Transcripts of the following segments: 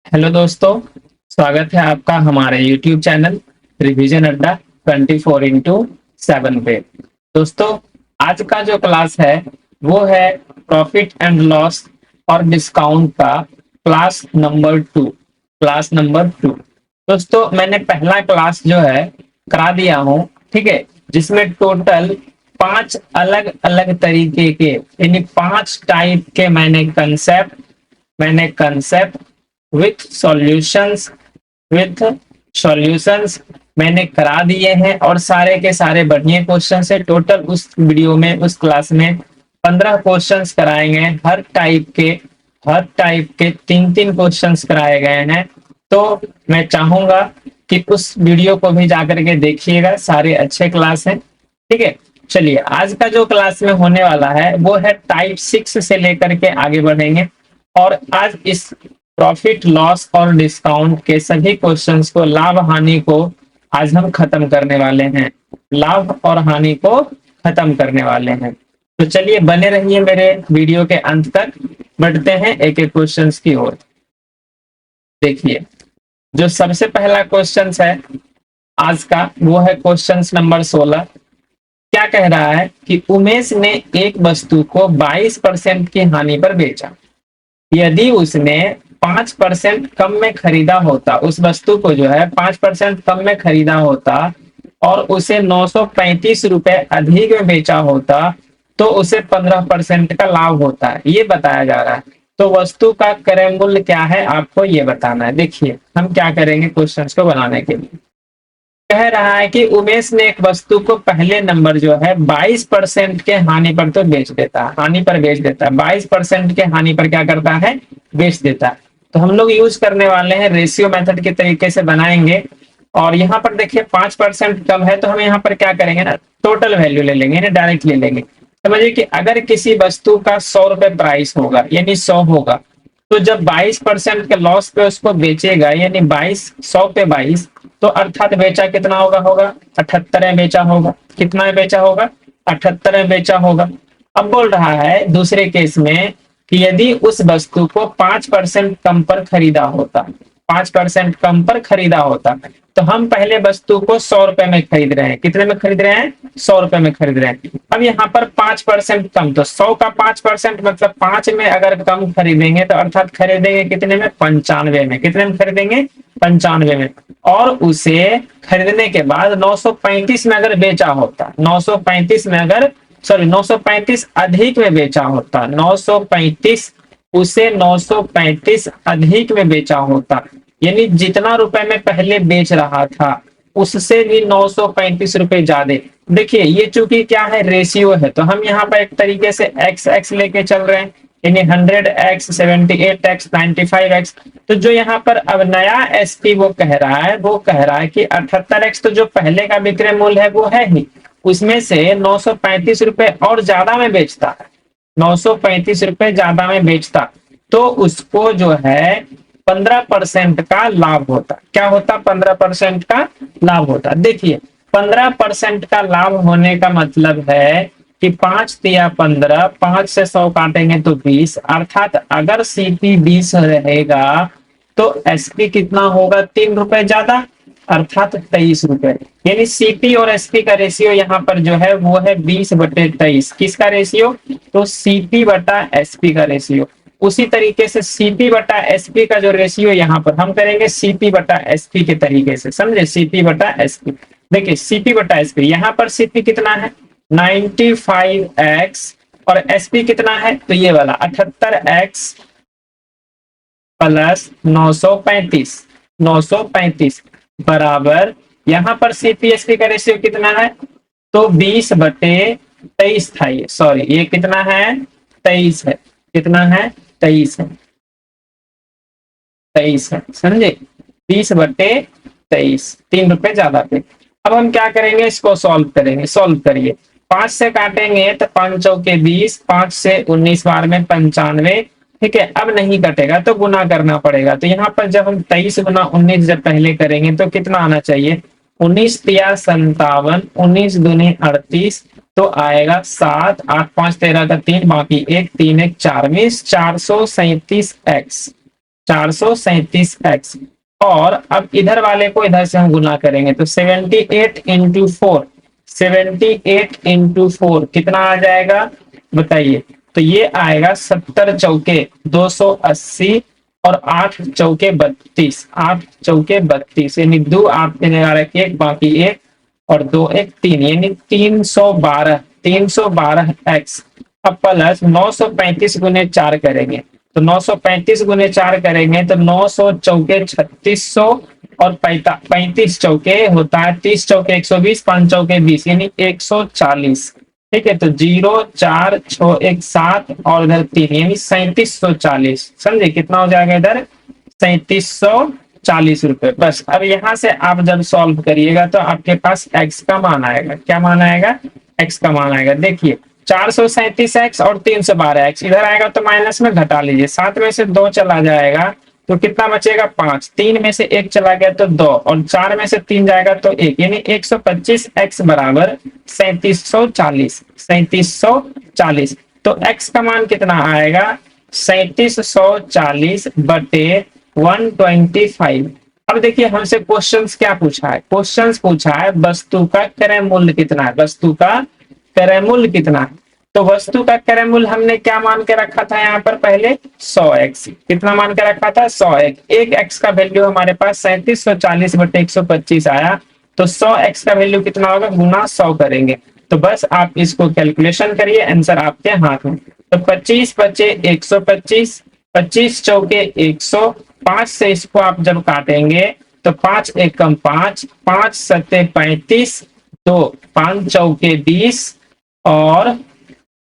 Hello दोस्तों, स्वागत है आपका हमारे YouTube चैनल रिवीजन अड्डा 24x7 पे। दोस्तों, आज का जो क्लास है वो है प्रॉफिट एंड लॉस और डिस्काउंट का क्लास नंबर 2। दोस्तों, मैंने पहला क्लास जो है करा दिया हूँ, ठीक है, जिसमें टोटल 5 अलग अलग तरीके के यानी 5 टाइप के मैंने कंसेप्ट विथ सॉल्यूशंस मैंने करा दिए हैं और सारे के सारे बढ़िया क्वेश्चन है। टोटल उस वीडियो में, उस क्लास में 15 क्वेश्चंस कराएंगे। हर टाइप के 3-3 क्वेश्चंस कराए गए हैं। तो मैं चाहूंगा कि उस वीडियो को भी जाकर के देखिएगा, सारे अच्छे क्लास हैं, ठीक है। चलिए, आज का जो क्लास में होने वाला है वो है टाइप 6 से लेकर के आगे बढ़ेंगे और आज इस प्रॉफिट लॉस और डिस्काउंट के सभी क्वेश्चंस को, लाभ हानि को आज हम खत्म करने वाले हैं। लाभ और हानि को खत्म करने वाले हैं। तो चलिए, बने रहिए मेरे वीडियो के अंत तक। बढ़ते हैं एक एक क्वेश्चंस की ओर। देखिए, जो सबसे पहला क्वेश्चन है आज का वो है क्वेश्चन नंबर 16। क्या कह रहा है कि उमेश ने एक वस्तु को 22% की हानि पर बेचा। यदि उसने 5% कम में खरीदा होता, उस वस्तु को जो है 5% कम में खरीदा होता और उसे 935 रुपए अधिक में बेचा होता तो उसे 15% का लाभ होता है, ये बताया जा रहा है। तो वस्तु का क्रय मूल्य क्या है, आपको ये बताना है। देखिए, हम क्या करेंगे क्वेश्चंस को बनाने के लिए। कह रहा है कि उमेश ने एक वस्तु को पहले नंबर जो है 22% के हानि पर तो बेच देता है, हानि पर बेच देता है, 22% के हानि पर क्या करता है, बेच देता है। तो हम लोग यूज करने वाले हैं रेशियो मेथड के तरीके से बनाएंगे। और यहाँ पर देखिए 5% कम है तो हम यहाँ पर क्या करेंगे ना, टोटल वैल्यू ले लेंगे ना, डायरेक्ट ले लेंगे। समझिए कि अगर किसी वस्तु का 100 रुपए प्राइस होगा यानी 100 होगा, तो जब 22% के लॉस पे उसको बेचेगा यानी 100 पे 22, तो अर्थात बेचा कितना होगा 78 में बेचा होगा। कितना में बेचा होगा, 78 में बेचा होगा। अब बोल रहा है दूसरे केस में कि यदि उस वस्तु को 5% कम पर खरीदा होता, 5% कम पर खरीदा होता, तो हम पहले वस्तु को 100 रुपए में खरीद रहे हैं। कितने में खरीद रहे हैं, 100 रुपए में खरीद रहे हैं। अब यहाँ पर 5% कम, तो 100 का 5% मतलब 5 में अगर कम खरीदेंगे तो अर्थात खरीदेंगे कितने में, 95 में। कितने में खरीदेंगे, 95 में। और उसे खरीदने के बाद 935 में अगर बेचा होता, 935 में अगर, सॉरी 935 अधिक में बेचा होता, 935 उसे 935 अधिक में बेचा होता, यानी जितना रुपए में पहले बेच रहा था उससे भी 935 रुपए ज्यादा। देखिए, ये चूंकि क्या है, रेशियो है, तो हम यहाँ पर एक तरीके से एक्स एक्स लेके चल रहे हैं, यानी 100x 78x 95x। तो जो यहाँ पर अब नया एसपी वो कह रहा है, वो कह रहा है कि 78x तो जो पहले का विक्रय मूल्य है वो है ही, उसमें से 935 रुपए और ज्यादा में बेचता है, 935 रुपए ज्यादा में बेचता, तो उसको जो है 15% का लाभ होता। क्या होता, 15% का लाभ होता। देखिए, 15% का लाभ होने का मतलब है कि 5 तिया 15, 5 से 100 काटेंगे तो 20, अर्थात अगर सीपी 20 रहेगा तो एसपी कितना होगा, 3 रुपए ज्यादा, अर्थात 23 रुपए। यानी सीपी और एसपी का रेशियो यहाँ पर जो है वो है 20/23। किसका रेशियो, तो सीपी बटा एसपी का रेशियो। उसी तरीके से सीपी बटा एसपी का जो रेशियो यहाँ पर हम करेंगे सीपी बटा एसपी के तरीके से, समझे, सीपी बटा एसपी। देखिए, सीपी बटा एसपी, यहाँ पर सीपी कितना है 95x और एसपी कितना है, तो ये वाला 78x प्लस 935 बराबर, यहाँ पर सीपीएसपी का रेशियो कितना है, तो 20/23 था ये, सॉरी ये कितना है, 23 है। कितना है, 23 है, 23 है, समझे, 20/23, 3 रुपए ज्यादा पे। अब हम क्या करेंगे, इसको सॉल्व करेंगे। सॉल्व करिए, 5 से काटेंगे तो 5 चौके 20, 5 से 19 बार में 95, ठीक है। अब नहीं कटेगा तो गुना करना पड़ेगा। तो यहाँ पर जब हम 23 गुना 19 जब पहले करेंगे तो कितना आना चाहिए, 19 तिया 57, 19 दूनी 38, तो आएगा 7, 8 5 13 का 3, बाकी 1 3 1 4 437x 437x। और अब इधर वाले को इधर से हम गुना करेंगे तो 78 इंटू 4, 78 इंटू 4 कितना आ जाएगा बताइए। तो ये आएगा 70 चौके 280 और 8 चौके 32, 8 चौके 32 यानी 2 आपके जगह रखिए, एक बाकी एक और 2 एक 3 यानी 312, 312 एक्स। अब प्लस 935 गुने 4 करेंगे तो 935 गुने 4 करेंगे तो 900 चौके 3600 और 35 चौके होता है 30 चौके 120, 5 चौके 20 यानी 140। ठीक है, तो 0 4 6 1 7 और इधर 3 यानी 3740। समझे कितना हो जाएगा इधर 3740 रुपए। बस अब यहां से आप जब सॉल्व करिएगा तो आपके पास x का मान आएगा। क्या मान आएगा? x का मान आएगा। देखिए 437x और 312x इधर आएगा तो माइनस में घटा लीजिए, 7 में से 2 चला जाएगा तो कितना बचेगा 5, 3 में से 1 चला गया तो 2 और 4 में से 3 जाएगा तो 1 यानी 125x बराबर 3740, 3740। तो x का मान कितना आएगा 3740 बटे 125। अब देखिए हमसे क्वेश्चंस क्या पूछा है, क्वेश्चंस पूछा है वस्तु का क्रय मूल्य कितना है, वस्तु का क्रय मूल्य कितना है। तो वस्तु का क्रय मूल्य हमने क्या मान के रखा था यहाँ पर पहले 100x। कितना मान के रखा था 100x। एक x का वैल्यू हमारे पास 3740 बटे 125 आया तो 100x का वैल्यू कितना होगा गुना 100 करेंगे। तो बस आप इसको कैलकुलेशन करिए, आंसर आपके हाथ में। तो 25 बचे 125, 25 चौके 100, 5 से इसको आप जब काटेंगे तो 5 एकम 5, 5 सत्ते 35, 2 5 चौके 20 और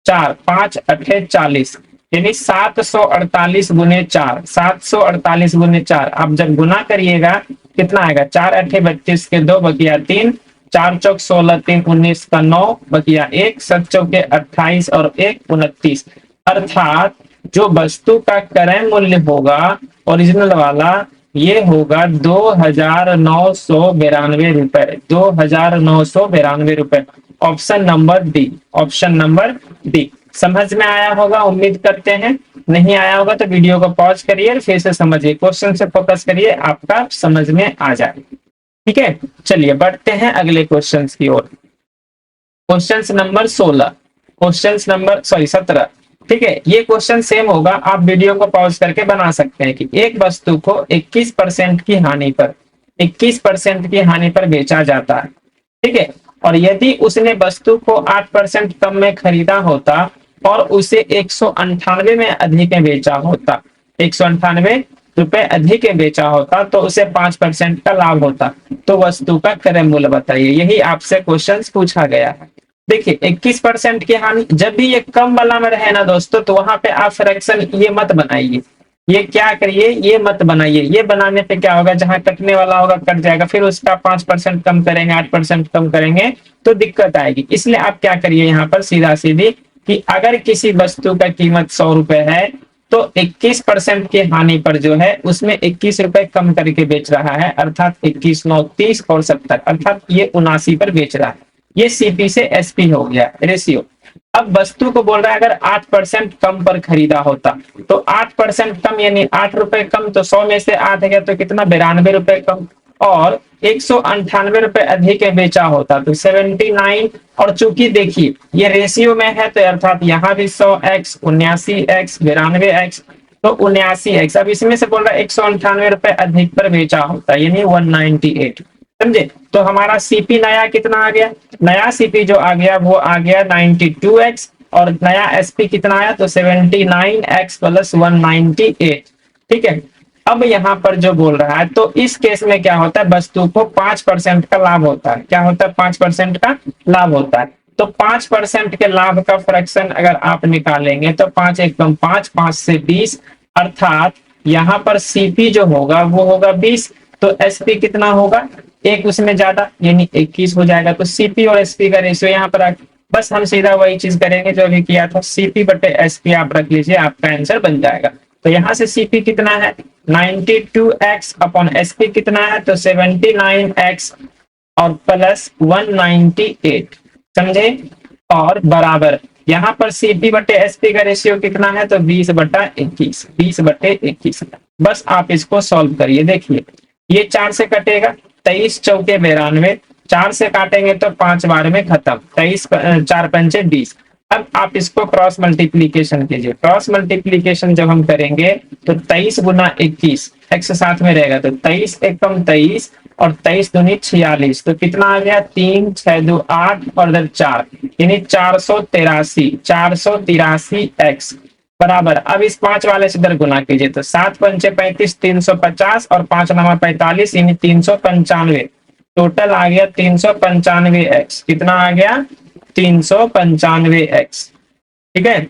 4 5 अठे 40 यानी 748 गुने 4, 748 गुने 4। आप जब गुना करिएगा कितना आएगा 4 अठे 32 के 2 बकिया 3, 4 चौक 16 3 19 का 9 बकिया 1, 7 चौके 28 और 1 29। अर्थात जो वस्तु का क्रय मूल्य होगा ओरिजिनल वाला ये होगा 2992 रुपए, 2992 रुपए। Option number D, option number D. समझ में आया होगा उम्मीद करते हैं। नहीं आया होगा तो वीडियो को पॉज करिए, फिर से समझिए, क्वेश्चन से फोकस करिए, आपका समझ में आ जाए। ठीक है, चलिए बढ़ते हैं अगले क्वेश्चन की ओर। Question number 16, question number 17। ठीक है, ये क्वेश्चन सेम होगा, आप वीडियो को पॉज करके बना सकते हैं कि एक वस्तु को 21% की हानि पर, 21% की हानि पर बेचा जाता है। ठीक है, और यदि उसने वस्तु को 8% कम में खरीदा होता और उसे 198 में अधिक में बेचा होता, 198 रुपए अधिक में बेचा होता तो उसे 5% का लाभ होता, तो वस्तु का क्रय मूल्य बताइए। यही आपसे क्वेश्चन पूछा गया है। देखिए 21% की हानि, जब भी ये कम वाला में रहे ना दोस्तों तो वहां पे आप फ्रैक्शन ये मत बनाइए, ये क्या करिए ये मत बनाइए। ये बनाने पे क्या होगा जहां कटने वाला होगा कट जाएगा, फिर उसका 5% कम करेंगे 8% कम करेंगे तो दिक्कत आएगी। इसलिए आप क्या करिए यहाँ पर सीधा सीधी कि अगर किसी वस्तु का कीमत 100 रुपए है तो 21% की हानि पर जो है उसमें 21 रुपए कम करके बेच रहा है, अर्थात 21 9 30 और 70, अर्थात ये 79 पर बेच रहा है। ये सीपी से एसपी हो गया रेशियो। अब वस्तु को बोल रहा है अगर 8% कम पर खरीदा होता तो 8% कम यानी 8 रुपए कम, तो 100 में से 8 गया तो कितना 92 रुपए कम, और 198 रुपए अधिक बेचा होता तो 79। और चूंकि देखिए ये रेशियो में है तो अर्थात यहाँ भी 100x 79x 92x तो 79x। अब इसमें से बोल रहा है 198 रुपए अधिक पर बेचा होता यानी 198। समझे, तो हमारा सीपी नया कितना आ गया, नया सीपी जो आ गया वो आ गया 92x और नया एसपी कितना आया तो 79x प्लस 198। ठीक है, अब यहाँ पर जो बोल रहा है तो इस केस में क्या होता है वस्तु को 5% का लाभ होता है। क्या होता है 5% का लाभ होता है। तो 5% के लाभ का फ्रैक्शन अगर आप निकालेंगे तो 5 एकम 5, 5 से 20, अर्थात यहाँ पर सीपी जो होगा वो होगा 20, तो एसपी कितना होगा एक उसमें ज्यादा यानी 21 हो जाएगा। तो सीपी और एसपी का रेशियो यहाँ पर बस हम सीधा वही चीज करेंगे जो अभी किया था, सीपी बटे एसपी आप रख लीजिए, आपका आंसर बन जाएगा। तो यहाँ से सीपी कितना है 92x अपॉन एसपी कितना है तो 79x और प्लस 198। समझे, और बराबर यहाँ पर सीपी बटे एसपी का रेशियो कितना है, तो 20/21, 20/21। बस आप इसको सॉल्व करिए। देखिए ये 4 से कटेगा, 23 चौके 92, 4 से काटेंगे तो 5 बार में खत्म, 23 4 पंचे 20। अब आप इसको क्रॉस मल्टीप्लीकेशन कीजिए। क्रॉस मल्टीप्लीकेशन जब हम करेंगे तो 23 गुना 21, एक्स साथ में रहेगा तो 23 एकम 23 और 23 दूनी 46, तो कितना आ गया 3 6 2 8 और इधर 4, यानी 483 एक्स बराबर। अब इस 5 वाले से इधर गुना कीजिए तो 7 पंचे 35, 350 और 5 नवा 45, यानी 395। टोटल आ गया 395 एक्स। कितना आ गया 395 एक्स, ठीक है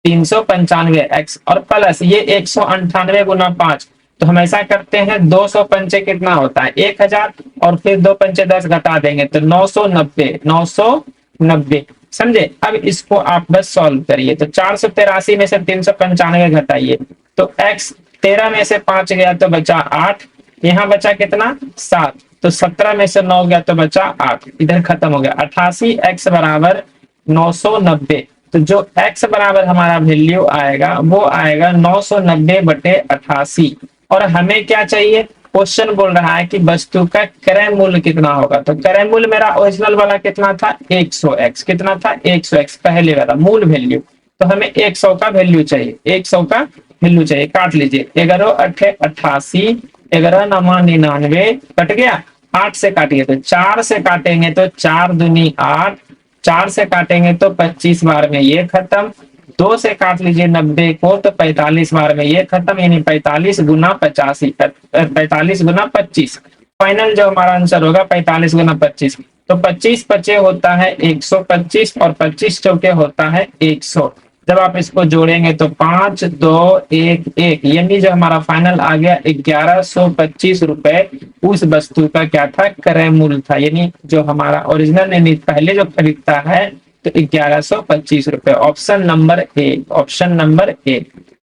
395 एक्स। और प्लस ये 198 गुना 5, तो हम ऐसा करते हैं 200 पंचे कितना होता है 1000, और फिर 2 पंचे 10 घटा देंगे तो 990 समझे। अब इसको आप बस सॉल्व करिए तो 483 में से 395 घटाइए तो एक्स 13 में से 5 गया तो बचा 8, यहाँ बचा कितना 7, तो 17 में से 9 गया तो बचा 8, इधर खत्म हो गया। 88 एक्स बराबर 990। तो जो एक्स बराबर हमारा वैल्यू आएगा वो आएगा 990/88। और हमें क्या चाहिए, क्वेश्चन बोल रहा है कि वस्तु का क्रय मूल्य कितना होगा। तो क्रय मूल्य मेरा ओरिजिनल वाला कितना था 100 एक्स, कितना था 100 एक्स पहले वाला मूल वैल्यू। तो हमें 100 का वैल्यू चाहिए, 100 का वैल्यू चाहिए। काट लीजिए 11 8 88, 11 9 99, कट गया। 8 से काटिए तो 4 से काटेंगे तो 4 दूनी 8, 4 से काटेंगे तो 25 बार में ये खत्म। 2 से काट लीजिए 90 को तो 45 बार में ये खत्म, यानी 45 गुना 85, 45 गुना 25। फाइनल जो हमारा आंसर होगा 45 गुना 25, तो 25 पचे होता है 125 और 25 चौके होता है 100। जब आप इसको जोड़ेंगे तो 5 2 1 1, यानी जो हमारा फाइनल आ गया 1125 रुपए उस वस्तु का क्या था क्रय मूल्य था। यानी जो हमारा ओरिजिनल यानी पहले जो खरीदता है तो 1125 रुपए। Option number A, option number A.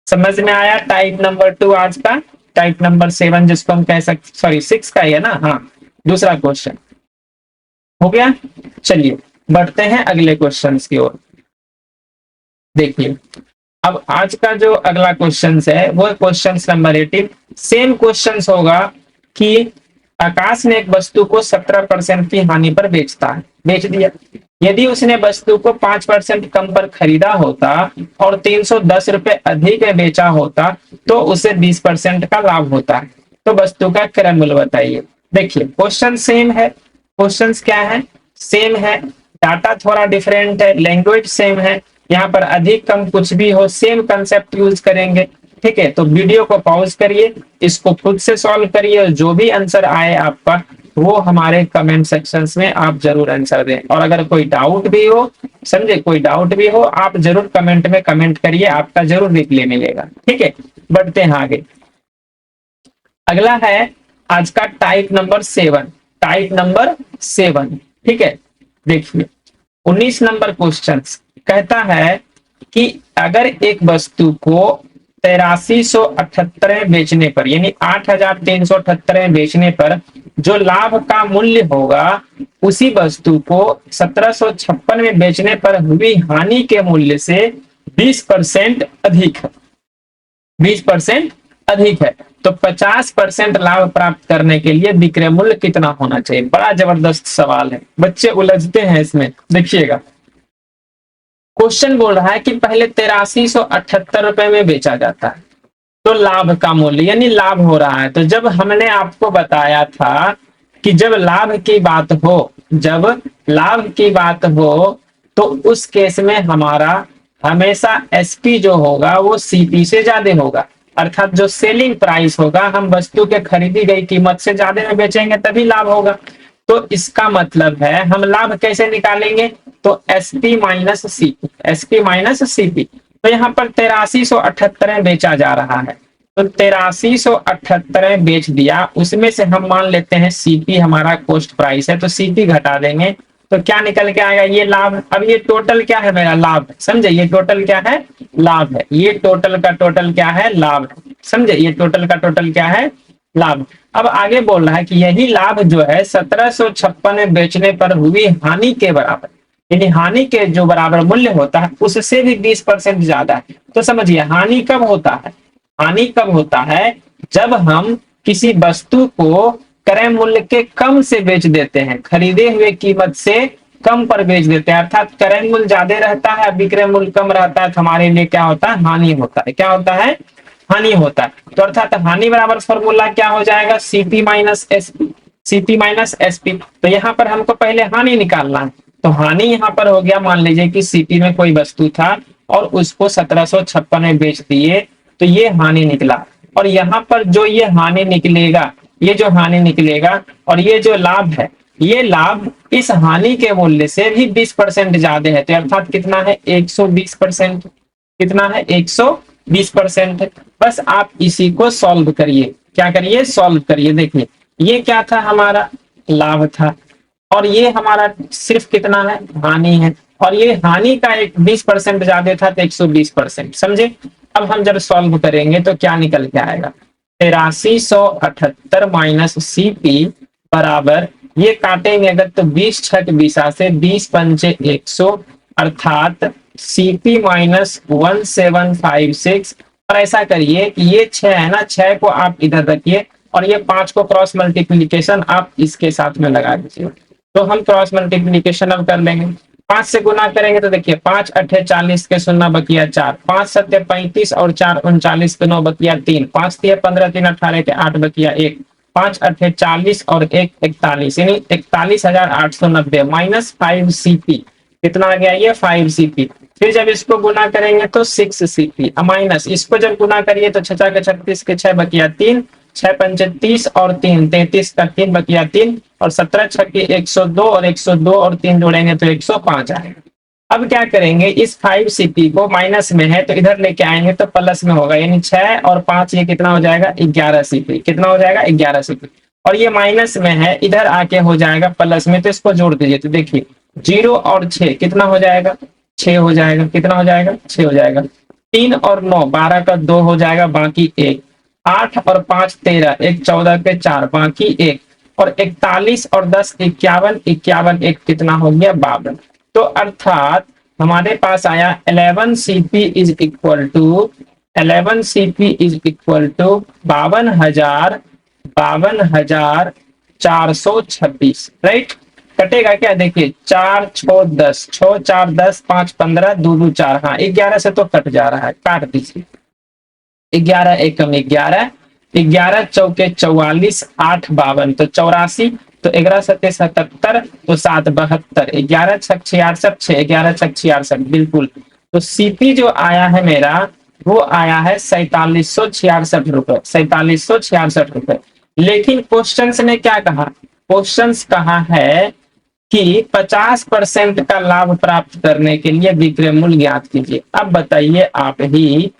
समझ में आया टाइप नंबर 2 आज का। टाइप नंबर 7 जिसको हम कह सकते, सॉरी 6 का ही है ना, हाँ दूसरा क्वेश्चन हो गया। चलिए बढ़ते हैं अगले क्वेश्चन की ओर। देखिए अब आज का जो अगला क्वेश्चन है वो क्वेश्चन नंबर 18। सेम क्वेश्चन होगा कि आकाश ने एक वस्तु को 17% की हानि पर बेच दिया। यदि उसने वस्तु को 5% कम पर खरीदा होता और 310 रुपए अधिक में बेचा होता तो उसे 20% का लाभ होता है। तो वस्तु का क्रय मूल्य बताइए। देखिए क्वेश्चन सेम है, क्वेश्चन क्या है सेम है, डाटा थोड़ा डिफरेंट है, लैंग्वेज सेम है। यहाँ पर अधिक कम कुछ भी हो सेम कंसेप्ट यूज करेंगे, ठीक है। तो वीडियो को पॉज करिए, इसको खुद से सॉल्व करिए और जो भी आंसर आए आपका वो हमारे कमेंट सेक्शंस में आप जरूर आंसर दें। और अगर कोई डाउट भी हो, समझे कोई डाउट भी हो आप जरूर कमेंट में कमेंट करिए, आपका जरूर रिप्लाई मिलेगा, ठीक है। बढ़ते हैं आगे। अगला है आज का टाइप नंबर 7, टाइप नंबर 7, ठीक है। देखिए 19 नंबर क्वेश्चन कहता है कि अगर एक वस्तु को 8378 बेचने पर यानी 8378 बेचने पर जो लाभ का मूल्य होगा उसी वस्तु को 1756 में बेचने पर हुई हानि के मूल्य से 20% अधिक है, 20% अधिक है, तो 50% लाभ प्राप्त करने के लिए विक्रय मूल्य कितना होना चाहिए। बड़ा जबरदस्त सवाल है, बच्चे उलझते हैं इसमें। देखिएगा क्वेश्चन बोल रहा है कि पहले 8378 रुपए में बेचा जाता है तो लाभ का मूल्य यानी लाभ हो रहा है। तो जब हमने आपको बताया था कि जब लाभ की बात हो, जब लाभ की बात हो तो उस केस में हमारा हमेशा एसपी जो होगा वो सीपी से ज्यादा होगा, अर्थात जो सेलिंग प्राइस होगा हम वस्तु के खरीदी गई कीमत से ज्यादा में बेचेंगे तभी लाभ होगा। तो इसका मतलब है हम लाभ कैसे निकालेंगे, तो SP minus CP, SP minus CP. तो यहाँ पर 8378 बेचा जा रहा है तो 8378 बेच दिया, उसमें से हम मान लेते हैं सीपी हमारा कॉस्ट प्राइस है तो सीपी घटा देंगे तो क्या निकल के आएगा ये लाभ। अब ये टोटल क्या है मेरा लाभ, समझे ये टोटल क्या है लाभ है, ये टोटल का टोटल क्या है लाभ है, समझे ये टोटल का टोटल क्या है लाभ। अब आगे बोल रहा है कि यही लाभ जो है 1756 में बेचने पर हुई हानि के बराबर, यानी हानि के जो बराबर मूल्य होता है उससे भी 20% ज्यादा है। तो समझिए हानि कब होता है, हानि कब होता है, जब हम किसी वस्तु को क्रय मूल्य के कम से बेच देते हैं, खरीदे हुए कीमत से कम पर बेच देते हैं, अर्थात क्रय मूल्य ज्यादा रहता है, विक्रय मूल्य कम रहता है, तो हमारे लिए क्या होता है, हानि होता है। क्या होता है, हानि होता है। तो अर्थात हानि बराबर फॉर्मूला क्या हो जाएगा, CP minus SP, CP minus SP. तो यहाँ पर हमको पहले हानि निकालना है, तो हानि यहाँ पर हो गया, मान लीजिए कि सीपी में कोई वस्तु था और उसको 1756 में बेच दिए, तो ये हानि निकला। और यहाँ पर जो ये हानि निकलेगा, ये जो हानि निकलेगा और ये जो लाभ है, ये लाभ इस हानि के मूल्य से भी 20% ज्यादा है। तो अर्थात कितना है, 120%। कितना है, 120%। बस आप इसी को सॉल्व करिए, क्या करिए, सॉल्व करिए। देखिए ये क्या था, हमारा लाभ था, और ये हमारा सिर्फ कितना है, हानि है, और ये हानि का एक 20% ज्यादा था, तो 120%। समझे। अब हम जब सॉल्व करेंगे तो क्या निकल के आएगा, 8378 माइनस सीपी बराबर, ये काटेंगे अगर तो 20 छक 20 से 20 पंचे 100, अर्थात सीपी माइनस 1756। और ऐसा करिए कि ये 6 है ना, 6 को आप इधर रखिए और ये 5 को क्रॉस मल्टीप्लीकेशन आप इसके साथ में लगा दीजिए। तो हम क्रॉस मल्टीप्लीकेशन अब कर लेंगे, 5 से गुना करेंगे तो देखिए 5 अठे 40 के 0 बकिया 4, 5 सत्ते 35 और 4 39 के 9 बकिया 3, 5 तिया 15 3 18 के 8 बकिया 1, 5 अठे 40 और 1 41, यानी 41,890 माइनस 5 सीपी। कितना आ गया, ये 5 सीपी। फिर जब इसको गुना करेंगे तो 6 सीपी माइनस, इसको जब गुना करिए तो 6 के 36 के 6 बकिया 3, 6 पंचे 30 और 3 33 का 3 बकिया 3, और 17 छक्के 102 और 102 और 3 जोड़ेंगे तो 105 आएगा। अब क्या करेंगे, इस 5 सीपी को माइनस में है तो इधर लेके आएंगे तो प्लस में होगा, यानी 6 और 5 ये कितना हो जाएगा, 11 सीपी। कितना हो जाएगा, 11 सीपी। और ये माइनस में है, इधर आके हो जाएगा प्लस में, तो इसको जोड़ दीजिए तो देखिए 0 और 6 कितना हो जाएगा, 6 हो जाएगा। कितना हो जाएगा, 6 हो जाएगा। 3 और 9 12 का 2 हो जाएगा, बाकी 1, 8 और 5 13, 1 14 के 4 बाकी 1, और 41 और 10 51, 51 1 कितना हो गया, 52। तो अर्थात हमारे पास आया 11 C P is equal to 11 C P is equal to 52,426, right. कटेगा क्या, देखिए 4 6 10, 6 4 10, 5 15, 2 2 4, हाँ 11 से तो कट जा रहा है, काट दीजिए। 11 एकम 11, 11 चौके 44, 8 52, तो 84, तो 11 सत्ते 77, तो 7 72, 11 छक 66, 6 11 छक 66, बिल्कुल। तो सीपी जो आया है मेरा, वो आया है 4766 रुपए, 4766 रुपए। लेकिन क्वेश्चंस ने क्या कहा, क्वेश्चंस कहा है कि 50% का लाभ प्राप्त करने के लिए विक्रय मूल्य ज्ञात कीजिए। अब बताइए आप ही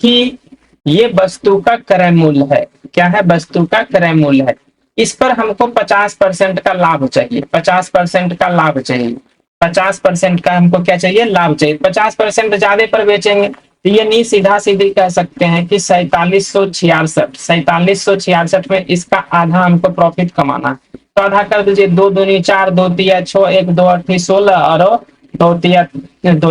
कि ये वस्तु का क्रय मूल्य है, क्या है, वस्तु का क्रय मूल्य है, इस पर हमको 50% का लाभ चाहिए, 50% का लाभ चाहिए, 50% का हमको क्या चाहिए, लाभ चाहिए। 50% ज्यादा पर बेचेंगे तो ये नहीं, सीधा सीधी कह सकते हैं कि 4766 में इसका आधा हमको प्रॉफिट कमाना है। तो आधा कर दीजिए, 2 दूनी 4, 2 तिया 6, 1 2 8 16 और 2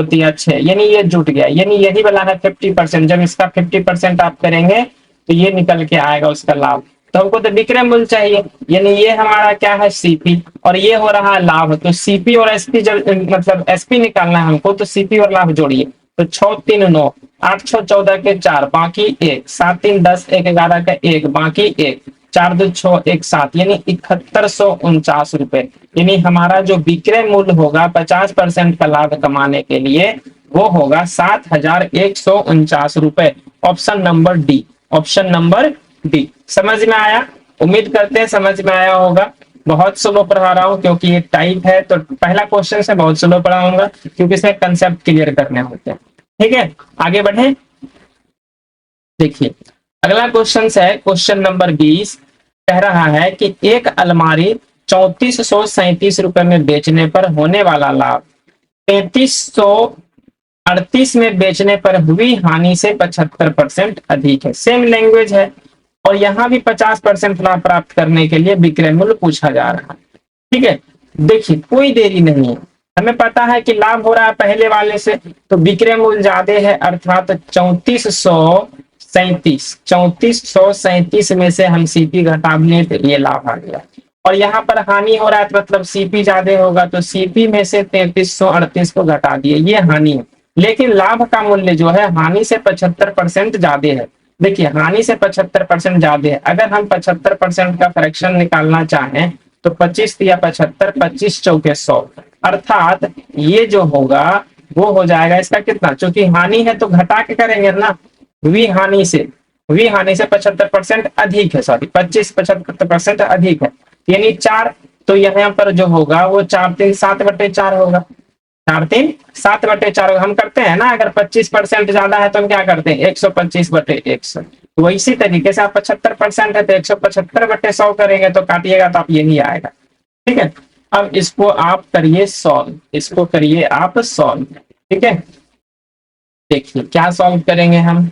तिया 6, यानी ये जुट गया, यानी यही वाला है 50%। जब इसका 50% आप करेंगे तो ये निकल के आएगा उसका लाभ। तो हमको तो विक्रय मूल्य चाहिए, यानी ये हमारा क्या है, सीपी, और ये हो रहा है लाभ। तो सीपी और एसपी जब मतलब एसपी निकालना है हमको, तो सीपी और लाभ जोड़िए, तो 6 3 9, 8 6 14 के 4 बाकी 1, 7 3 10, 1 11 का 1 बाकी 1, 4 2 6 1 7, यानी 7149 रुपए। यानी हमारा जो विक्रय मूल्य होगा 50% का लाभ कमाने के लिए, वो होगा 7149 रुपए। Option number D, option number D. समझ में आया, उम्मीद करते हैं समझ में आया होगा। बहुत स्लो पढ़ा रहा हूँ क्योंकि ये टाइप है, तो पहला क्वेश्चन से बहुत स्लो पढ़ाऊंगा क्योंकि इसमें कंसेप्ट क्लियर करने होते हैं। ठीक है, आगे बढ़े। देखिए अगला क्वेश्चन है क्वेश्चन नंबर 20, कह रहा है कि एक अलमारी 3437 रुपए में बेचने पर होने वाला लाभ 3338 में बेचने पर हुई हानि से 75% अधिक है। सेम लैंग्वेज है और यहाँ भी 50% लाभ प्राप्त करने के लिए विक्रय मूल्य पूछा जा रहा है। ठीक है, देखिए कोई देरी नहीं है, हमें पता है कि लाभ हो रहा है पहले वाले से, तो विक्रय मूल्य ज्यादा है अर्थात 3437 में से हम सीपी घटा दिए तो ये लाभ आ गया। और यहाँ पर हानि हो रहा है तो मतलब सीपी ज्यादा होगा, तो सीपी में से 3338 को घटा दिए, ये हानि है। लेकिन लाभ का मूल्य जो है हानि से 75% ज्यादा है। देखिए हानि से 75% ज्यादा है, अगर हम 75% का फ्रैक्शन निकालना चाहें तो 25 या 75, 25 चौके 100, अर्थात ये जो होगा वो हो जाएगा इसका कितना, क्योंकि हानि है तो घटा के करेंगे ना, वी हानि से, वी हानि से 75% अधिक है, सॉरी 25-75% अधिक है, यानी 4। तो यहाँ पर जो होगा वो 4×3=7/4 होगा, 4×3=7/4 हम करते हैं ना, अगर 25% ज्यादा है तो हम क्या करते हैं 125/100। तो इसी तरीके से आप 75% है तो 175/100 करेंगे तो काटिएगा तो आप यही आएगा। ठीक है, अब इसको आप करिए सॉल्व, इसको करिए आप सॉल्व। ठीक है, देखिए क्या सॉल्व करेंगे हम,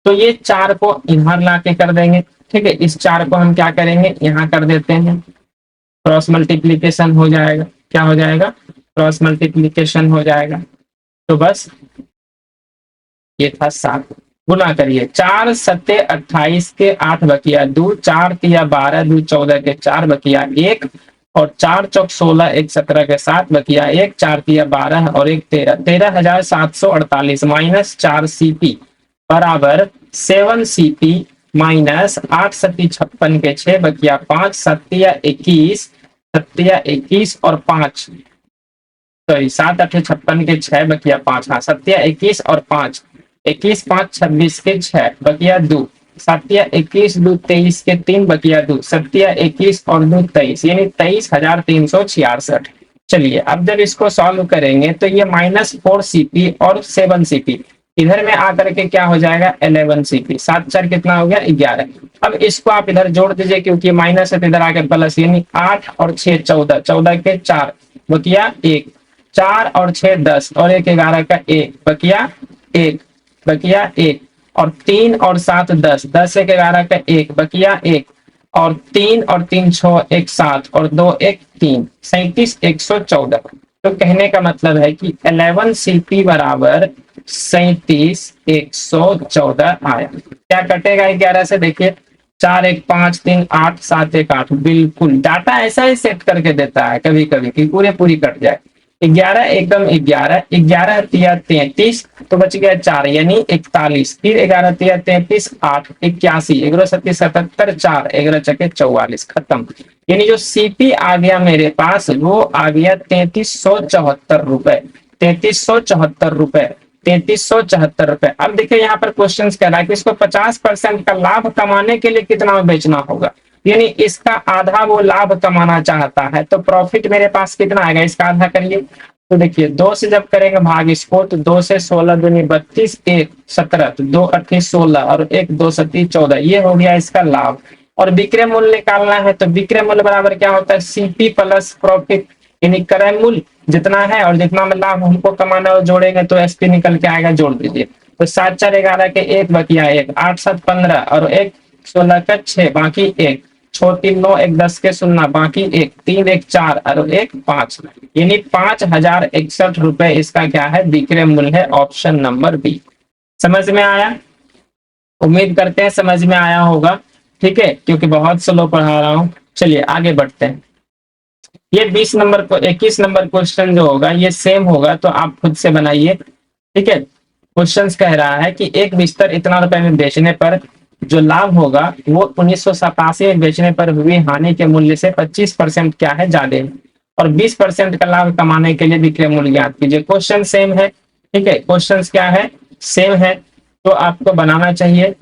तो ये 4 को इधर ला के कर देंगे। ठीक है, इस 4 को हम क्या करेंगे यहाँ कर देते हैं, क्रॉस मल्टीप्लीकेशन हो जाएगा, क्या हो जाएगा, क्रॉस मल्टीप्लीकेशन हो जाएगा। तो बस ये था 7, गुना करिए 4×7=28 के 8/2, 4×3=12, 2×14 के 4/1, और 4×4=16, 1×17 के 7/1, 4×3=12 और 1×13, 13,748 माइनस 4 CP बराबर 7 CP माइनस 8×7=56 के 6/5, 7×21, 7×21 और 5, सॉरी 7×8=56 के 6/5, हाँ 7×21 और 5, 21×5=26 के 6/2, 7×21 2 23 के 3/2, 7×21 और 2 23, यानी 23,366। चलिए अब जब इसको सॉल्व करेंगे तो ये -4 CP और 7 CP इधर में आकर के क्या हो जाएगा 11 CP, 7×4 कितना हो गया 11। अब इसको आप इधर जोड़ दीजिए क्योंकि माइनस है तो इधर आके प्लस, यानी 8 और 6 14, 14 के 4/1, 4 और 6 10 और 1 11 का 1/1 और 3 और 7 10, 10 1 11 का 1/1 और 3 और 3 6 1 7 और 2 1 3, 37,114। तो कहने का मतलब है कि 11 CP बराबर 37,114 आया। क्या कटेगा 11 से, देखिए 4 1 5 3 8 7 1 8, बिल्कुल डाटा ऐसा ही सेट करके देता है कभी कभी कि पूरी कट जाए। 11 एकदम 11, 11×3=33, तो बच गया 4 यानी 41, फिर 11×3=33 8, 81, 11×7=77 4, 11×6=44, खत्म। यानी जो सीपी आ गया मेरे पास वो आ गया 3374 रुपए, 3374 रुपए, 3374 रुपए। अब देखिए यहाँ पर क्वेश्चन कह रहा है कि इसको 50% का लाभ कमाने के लिए कितना में बेचना होगा, यानी इसका आधा वो लाभ कमाना चाहता है, तो प्रॉफिट मेरे पास कितना आएगा, इसका आधा करिए। तो देखिए 2 से जब करेंगे भाग इसको तो 2 से 16 दूनी 32, 1 17, तो 2 8 16 और 1 2 7 14, ये हो गया इसका लाभ। और विक्रय मूल्य निकालना है तो विक्रय मूल्य बराबर क्या होता है सीपी प्लस प्रॉफिट, यानी क्रय मूल्य जितना है और जितना में लाभ हमको कमाना है जोड़ेंगे तो एसपी निकल के आएगा, जोड़ दीजिए। तो 7×4=11 के 1/1, 8×7=15 और 1×16 का 6, बाकी 1, 6×3=9, 1×10 के 0, बाकी 1, 3×1=4 और 1×5, यानी 5,061 रुपए इसका क्या है विक्रय मूल्य है, ऑप्शन नंबर बी। समझ में आया, उम्मीद करते हैं समझ में आया होगा। ठीक है, क्योंकि बहुत स्लो पढ़ा रहा हूं। चलिए आगे बढ़ते हैं। ये 20 नंबर को 21 नंबर क्वेश्चन जो होगा ये सेम होगा, तो आप खुद से बनाइए। ठीक है, क्वेश्चन कह रहा है कि एक बिस्तर इतना रुपए में बेचने पर जो लाभ होगा वो 1987 में बेचने पर हुई हानि के मूल्य से 25% क्या है ज्यादा है, और 20% का लाभ कमाने के लिए विक्रय मूल्य ज्ञात कीजिए। क्वेश्चन सेम है, ठीक है, क्वेश्चन क्या है सेम है, तो आपको बनाना चाहिए,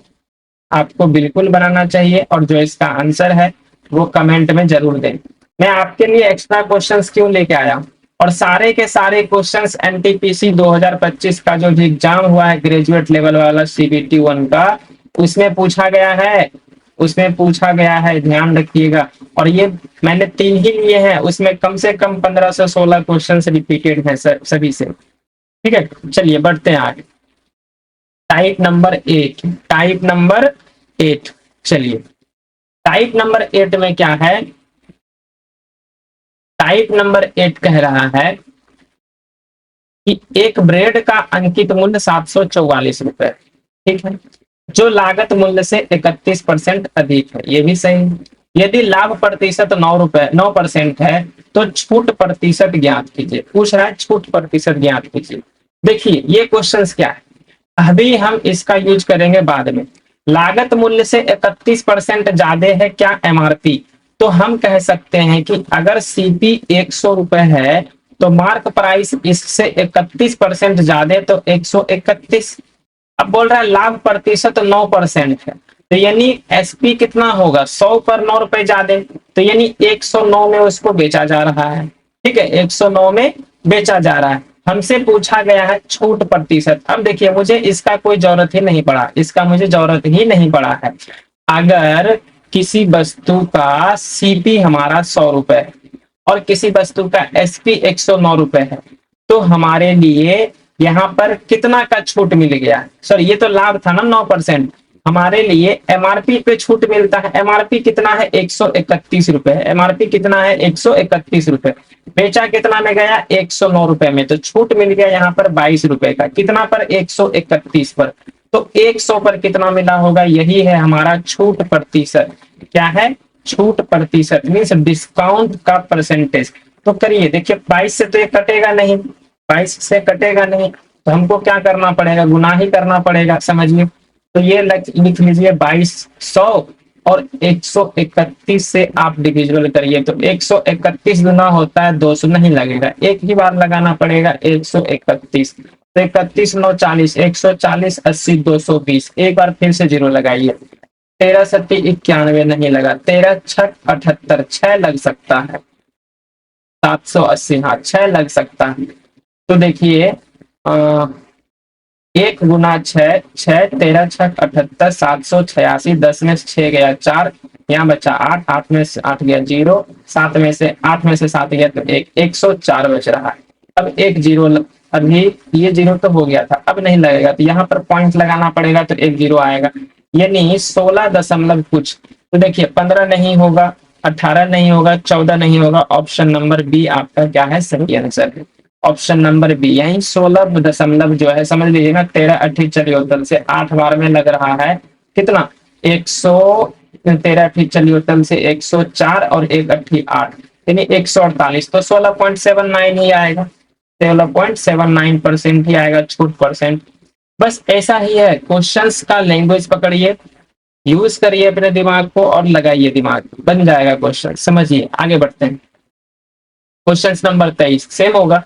आपको बिल्कुल बनाना चाहिए, और जो इसका आंसर है वो कमेंट में जरूर दें। मैं आपके लिए एक्स्ट्रा क्वेश्चंस क्यों लेके आया, और सारे के सारे क्वेश्चंस एनटीपीसी 2025 का जो भी एग्जाम हुआ है ग्रेजुएट लेवल वाला सीबीटी 1 का, उसमें पूछा गया है, उसमें पूछा गया है, ध्यान रखिएगा। और ये मैंने 3 ही लिए हैं, उसमें कम से कम 15 से 16 क्वेश्चन रिपीटेड हैं सभी से। ठीक है, चलिए बढ़ते हैं आगे। टाइप नंबर 8, टाइप नंबर 8, चलिए टाइप नंबर 8 में क्या है, टाइप नंबर 8 कह रहा है कि एक ब्रेड का अंकित मूल्य 744 रुपए, ठीक है, जो लागत मूल्य से 31% अधिक है, ये भी सही है। यदि लाभ प्रतिशत 9% है तो छूट प्रतिशत ज्ञात कीजिए। पूछ रहा है छूट प्रतिशत ज्ञात कीजिए। देखिए ये क्वेश्चंस क्या है, अभी हम इसका यूज करेंगे बाद में। लागत मूल्य से 31% ज्यादा है क्या एमआरपी, तो हम कह सकते हैं कि अगर सीपी 100 रुपए है तो मार्क प्राइस इससे 31% ज्यादा तो 131। अब बोल रहा है लाभ प्रतिशत 9% है, तो यानी एसपी कितना होगा, 100 पर 9 रुपए ज्यादा, तो यानी 109 में उसको बेचा जा रहा है। ठीक है, 109 में बेचा जा रहा है। हमसे पूछा गया है छूट प्रतिशत। अब देखिए मुझे इसका कोई जरूरत ही नहीं पड़ा, इसका मुझे जरूरत ही नहीं पड़ा है। अगर किसी वस्तु का सीपी हमारा 100 रुपए है और किसी वस्तु का एसपी 109 रुपए है, तो हमारे लिए यहाँ पर कितना का छूट मिल गया, सॉरी ये तो लाभ था ना 9%, हमारे लिए एमआरपी पे छूट मिलता है। एमआरपी कितना है 131 रुपए, एमआरपी कितना है 131 रुपए, बेचा कितना में गया 109 रुपए में, तो छूट मिल गया यहाँ पर 22 रुपए का, कितना पर 131 पर, तो 100 पर कितना मिला होगा, यही है हमारा छूट प्रतिशत। क्या है, छूट प्रतिशत मीन्स डिस्काउंट का परसेंटेज। तो करिए, देखिए 22 से तो ये कटेगा नहीं, 22 से कटेगा नहीं, तो हमको क्या करना पड़ेगा, गुना ही करना पड़ेगा, समझिए। तो ये लिख लीजिए 2200 और 131 से आप डिविजिबल करिए, तो 131 गुना होता है 200, नहीं लगेगा, एक ही बार लगाना पड़ेगा 131, तो 31 9 40, 140 80 220, एक बार फिर से जीरो लगाइए, 13 सत्ती 91 नहीं लगा, 13 छक 78, 6 लग सकता है, 780, हाँ 6 लग सकता है। तो देखिए 1 गुना 6, 6 13 छक 78, 786, 10 में से 6 गया 4, यहाँ बचा 8, 8 में से 8 गया 0, 7 में से 8 में से 7 गया तो 1, 104 बच रहा है। अब एक जीरो, अभी ये जीरो तो हो गया था, अब नहीं लगेगा, तो यहाँ पर पॉइंट लगाना पड़ेगा, तो एक जीरो आएगा, यानी 16 दशमलव कुछ। तो देखिए 15 नहीं होगा, 18 नहीं होगा, 14 नहीं होगा, ऑप्शन नंबर बी आपका क्या है, सही आंसर है। ऑप्शन नंबर बी, यही 16 दशमलव जो है, समझ लीजिए ना, 13 अठी चलियोतल से 8 बार में लग रहा है कितना, 100, 13 अठी चलियोतल से 104 और 1 अठी 8, यानी 148, तो 16.79 ही आएगा, 16.79% ही आएगा छूट परसेंट। बस ऐसा ही है, क्वेश्चंस का लैंग्वेज पकड़िए, यूज करिए अपने दिमाग को और लगाइए दिमाग, बन जाएगा क्वेश्चन। समझिए, आगे बढ़ते हैं। क्वेश्चन नंबर 23 सेम होगा।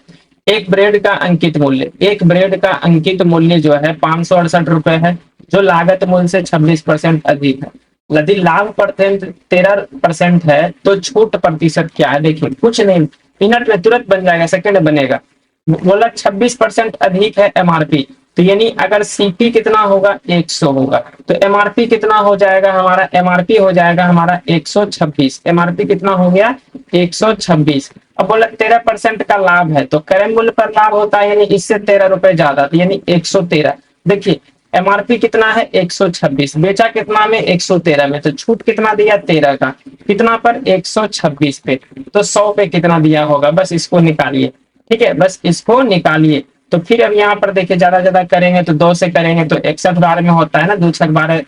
एक ब्रेड का अंकित मूल्य, एक ब्रेड का अंकित मूल्य जो है 568 रुपए है, जो लागत मूल्य से 26% अधिक है। यदि लाभ परसेंट 13% है तो छूट प्रतिशत क्या है, देखिए कुछ नहीं, मिनट में तुरंत बन जाएगा, सेकंड बनेगा। बोला 26% अधिक है एमआरपी, तो यानी अगर सीपी कितना होगा 100 होगा, तो एमआरपी कितना हो जाएगा हमारा, एमआरपी हो जाएगा हमारा 126, एमआरपी कितना हो गया 126। अब बोला 13% का लाभ है, तो क्रय मूल्य पर लाभ होता है, यानी इससे 13 रुपए ज्यादा, यानी 113। देखिए एमआरपी कितना है 126, बेचा कितना में 113 में, तो छूट कितना दिया 13 का, कितना पर 126 पे, तो 100 पे कितना दिया होगा, बस इसको निकालिए। ठीक है, बस इसको निकालिए। तो फिर अब यहाँ पर देखिए ज्यादा करेंगे तो 2 से करेंगे तो 61 बार में होता है ना, 2 छक 12,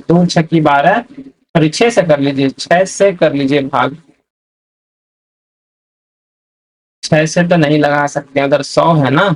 2 छक्की 12, सॉरी 6 से कर लीजिए, 6 से कर लीजिए भाग, 6 से तो नहीं लगा सकते, उधर 100 है ना,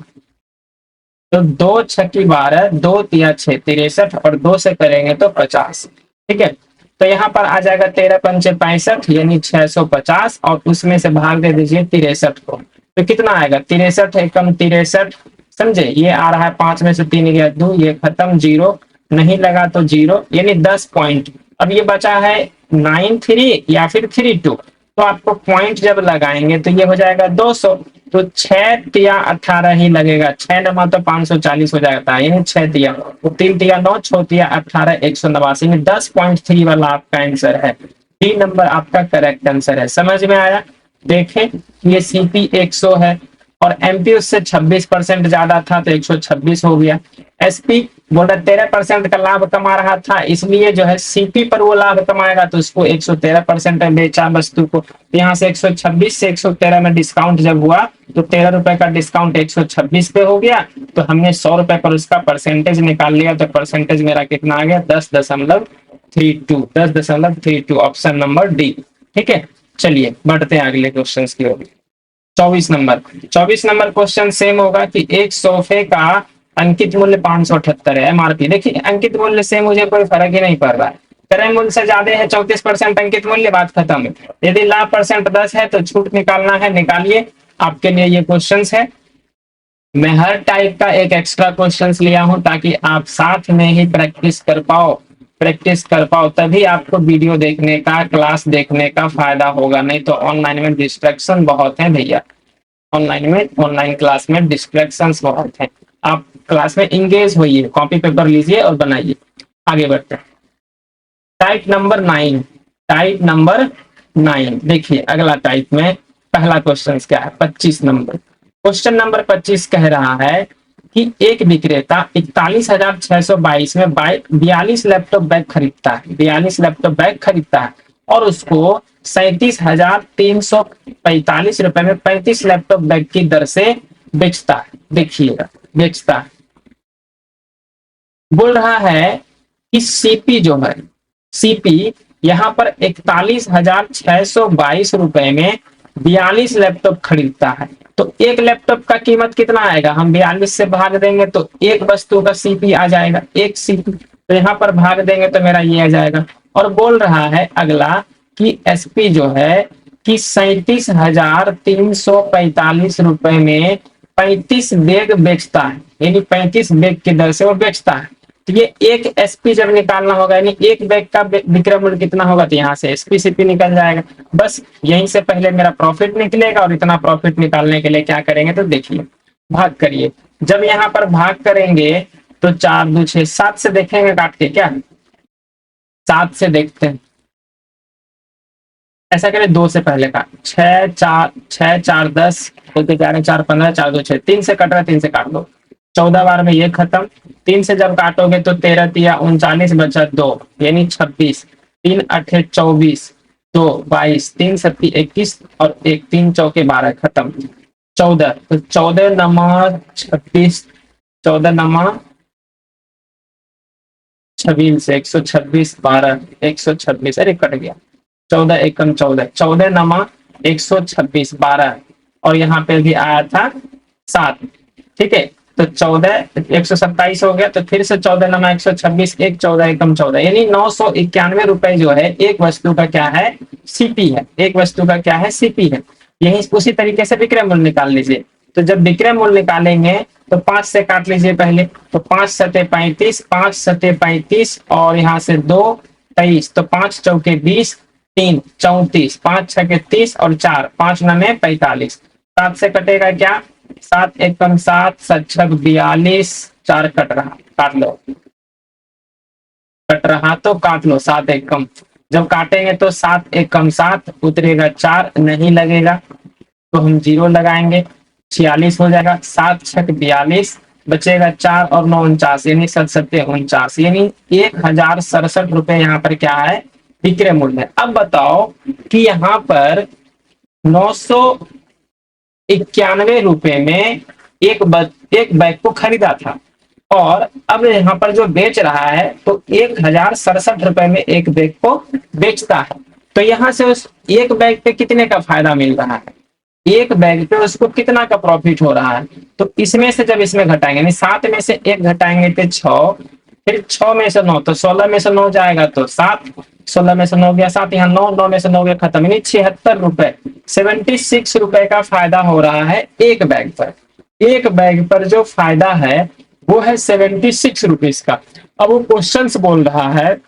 तो 2 छक्की 12, 2 तिया 6 63, और 2 से करेंगे तो 50। ठीक है, तो यहाँ पर आ जाएगा 13 पंचे 65, यानी 650, और उसमें से भाग दे दीजिए 63 को, तो कितना आएगा 63 एकम 63, समझे, ये आ रहा है 5 में से 3 गया 2, ये खत्म, जीरो नहीं लगा तो जीरो, यानी 10 पॉइंट। अब ये बचा है 93 या फिर 32, तो आपको पॉइंट जब लगाएंगे तो ये हो जाएगा 200, तो 6 तिया 18 ही लगेगा, 6 नमा तो 540 हो जाता है, यानी 6 तिया, तो 3 तिया 9, 6 तिया 18, 189 में 10.3 वाला आपका आंसर है, डी नंबर आपका करेक्ट आंसर है। समझ में आया, देखें ये सीपी 100 है, और एमपी उससे 26% ज्यादा था तो 126 हो गया। एसपी बोल रहा 13% का लाभ कमा रहा था, इसलिए जो है सीपी पर वो लाभ कमाएगा तो उसको 113% में बेचा वस्तु को। तो यहाँ से 126 से 113 में डिस्काउंट जब हुआ तो 13 रुपए का डिस्काउंट 126 पे हो गया, तो हमने 100 रुपए पर उसका परसेंटेज निकाल लिया। तो परसेंटेज मेरा कितना आ गया 10.32, 10.32, ऑप्शन नंबर डी। ठीक है, चलिए बढ़ते हैं अगले क्वेश्चन की ओर। 24 नंबर क्वेश्चन सेम होगा कि एक सोफे का अंकित मूल्य 578 है एमआरपी। देखिए अंकित मूल्य से मुझे कोई फर्क ही नहीं पड़ रहा है, क्रय मूल्य से ज्यादा है 34% अंकित मूल्य, बात खत्म है। यदि लाभ परसेंट 10 है तो छूट निकालना है, निकालिए। आपके लिए ये क्वेश्चन है। मैं हर टाइप का एक एक्स्ट्रा क्वेश्चन लिया हूं ताकि आप साथ में ही प्रैक्टिस कर पाओ, तभी आपको वीडियो देखने का, क्लास देखने का फायदा होगा। नहीं तो ऑनलाइन में डिस्ट्रैक्शन बहुत है भैया, ऑनलाइन क्लास में डिस्ट्रैक्शंस बहुत हैं। आप क्लास में इंगेज होइए, कॉपी पेपर लीजिए और बनाइए। आगे बढ़ते हैं। टाइप नंबर 9 देखिए अगला टाइप में पहला क्वेश्चन क्या है 25 नंबर। क्वेश्चन नंबर 25 कह रहा है कि एक विक्रेता 41,622 में 42 लैपटॉप बैग खरीदता है, 42 लैपटॉप बैग खरीदता है और उसको 37,345 रुपए में 35 लैपटॉप बैग की दर से बेचता है। देखिएगा बेचता है, बोल रहा है कि सीपी जो है, सीपी यहाँ पर 41,622 रुपए में 42 लैपटॉप खरीदता है। तो एक लैपटॉप का कीमत कितना आएगा, हम 42 से भाग देंगे तो एक वस्तु का सीपी आ जाएगा, एक सीपी। तो यहाँ पर भाग देंगे तो मेरा ये आ जाएगा। और बोल रहा है अगला कि एसपी जो है कि 37,345 रुपए में 35 बैग बेचता है, यानी 35 बैग की दर से वो बेचता है। तो ये एक एसपी जब निकालना होगा, यानी एक बैग का विक्रय मूल्य कितना होगा, तो यहाँ से एसपी सीपी निकल जाएगा। बस यहीं से पहले मेरा प्रॉफिट निकलेगा और इतना प्रॉफिट निकालने के लिए क्या करेंगे, तो देखिए भाग करिए। जब यहाँ पर भाग करेंगे तो 4 2 6 7 से देखेंगे काट के, क्या 7 से देखते हैं, ऐसा करें 2 से पहले काट, 6 4 10, 2 4 4 15, 4 2 6, 3 से कट रहा है, 3 से काट दो, 14 बार में ये खत्म। 3 से जब काटोगे तो 13 तिया 39 बचा 2 यानी 26, 3 8 24, 2 22, 3 7 21 और 1 3 चौके 12 खत्म। 14, तो 14 नंबर 26, 14 नंबर 26 से 126 12 126, अरे कट गया, 14 एकम 14, 14 नमा 126 12 और यहाँ पे भी आया था 7। ठीक है, तो 14 127 हो गया, तो फिर से 14 नमा 126, 1 14 एकम 14, यानी 991 रुपए जो है एक वस्तु का क्या है, सीपी है। एक वस्तु का क्या है, सीपी है। यही उसी तरीके से विक्रय मूल्य निकाल लीजिए। तो जब विक्रय मूल्य निकालेंगे तो 5 से काट लीजिए पहले, तो 5 सते 35, 5 सते 35 और यहाँ से 2 23, तो 5 चौके 20, 3 34, 5 छके 30 और 4 5 नमे 45। 7 से कटेगा क्या, 7 एकम 7, 7 छक 42, 4 कट रहा, काट लो, कट रहा तो काट लो, 7 एकम, जब काटेंगे तो 7 एकम 7 उतरेगा 4, नहीं लगेगा तो हम 0 लगाएंगे, 46 हो जाएगा। 7 छक 42, बचेगा 4 और 9 49, यानी 7 सत्ते 49, यानी 1067 रुपए यहाँ पर क्या है, विक्रय मूल्य है। अब बताओ कि यहाँ पर 991 रुपए में एक बैग को खरीदा था और अब यहाँ पर जो बेच रहा है तो 1067 रुपए में एक बैग को बेचता है। तो यहाँ से उस एक बैग पे कितने का फायदा मिल रहा है, एक बैग पे उसको कितना का प्रॉफिट हो रहा है। तो इसमें से जब इसमें घटाएंगे, यानी 7 में से 1 घटाएंगे तो 6, फिर 6 में से 9, तो 16 में से 9 जाएगा तो 7, 16 में से 9 गया 7, यहाँ 9, 9 में से 9 गया खत्म, यानी 76 रुपए, 76 रुपए का फायदा हो रहा है एक बैग पर। एक बैग पर जो फायदा है वो है 76 रुपीज का। अब वो क्वेश्चन बोल रहा है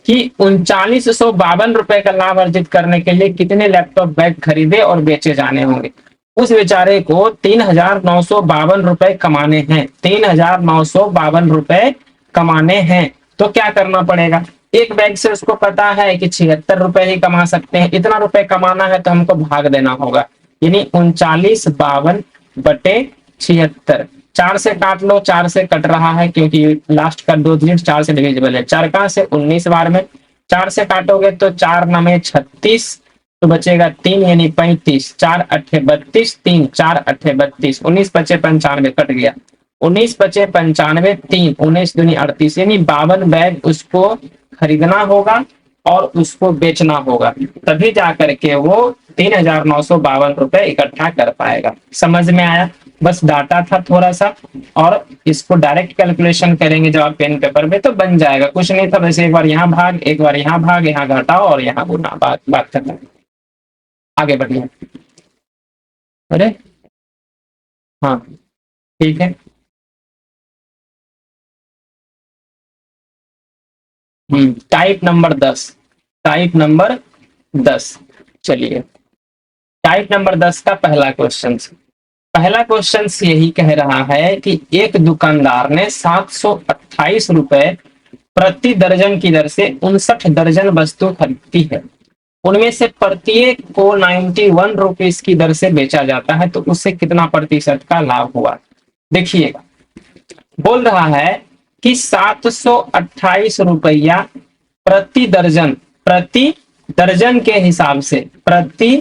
कि 3952 रुपए का लाभ अर्जित करने के लिए कितने लैपटॉप बैग खरीदे और बेचे जाने होंगे। उस बेचारे को 3952 रुपए कमाने हैं, 3952 रुपए कमाने हैं। तो क्या करना पड़ेगा, एक बैग से उसको पता है कि 76 रुपए ही कमा सकते हैं, इतना रुपए कमाना है तो हमको भाग देना होगा। यानी 3952/76। 4 से काट लो, 4 से कट रहा है क्योंकि लास्ट का 2 डिजिट 4 से डिविजिबल है। 4 कहां से 19 बार में 4 से काटोगे तो 4 9 36, तो बचेगा 3 यानी 35। 4 8 32, 3 4 8 32, 19 बचे 95 कट गया। 19 बचे 95, 3 19 दूनी 38, यानी 52 बैग उसको खरीदना होगा और उसको बेचना होगा, तभी जाकर के वो 3952 रुपए इकट्ठा कर पाएगा। समझ में आया? बस डाटा था थोड़ा सा, और इसको डायरेक्ट कैलकुलेशन करेंगे जब आप पेन पेपर में तो बन जाएगा। कुछ नहीं था, वैसे एक बार यहाँ भाग, एक बार यहाँ भाग, यहाँ घटाओ और यहाँ गुना, बात खत्म। आगे बढ़िए। अरे हाँ, ठीक है। Type number 10, type number 10। चलिए, टाइप नंबर 10 का पहला क्वेश्चन। पहला क्वेश्चन यही कह रहा है कि एक दुकानदार ने 728 रुपए प्रति दर्जन की दर से 59 दर्जन वस्तु खरीदी है। उनमें से प्रत्येक को 91 रुपीज की दर से बेचा जाता है, तो उससे कितना प्रतिशत का लाभ हुआ? देखिएगा, बोल रहा है कि 728 रुपया प्रति दर्जन, प्रति दर्जन के हिसाब से, प्रति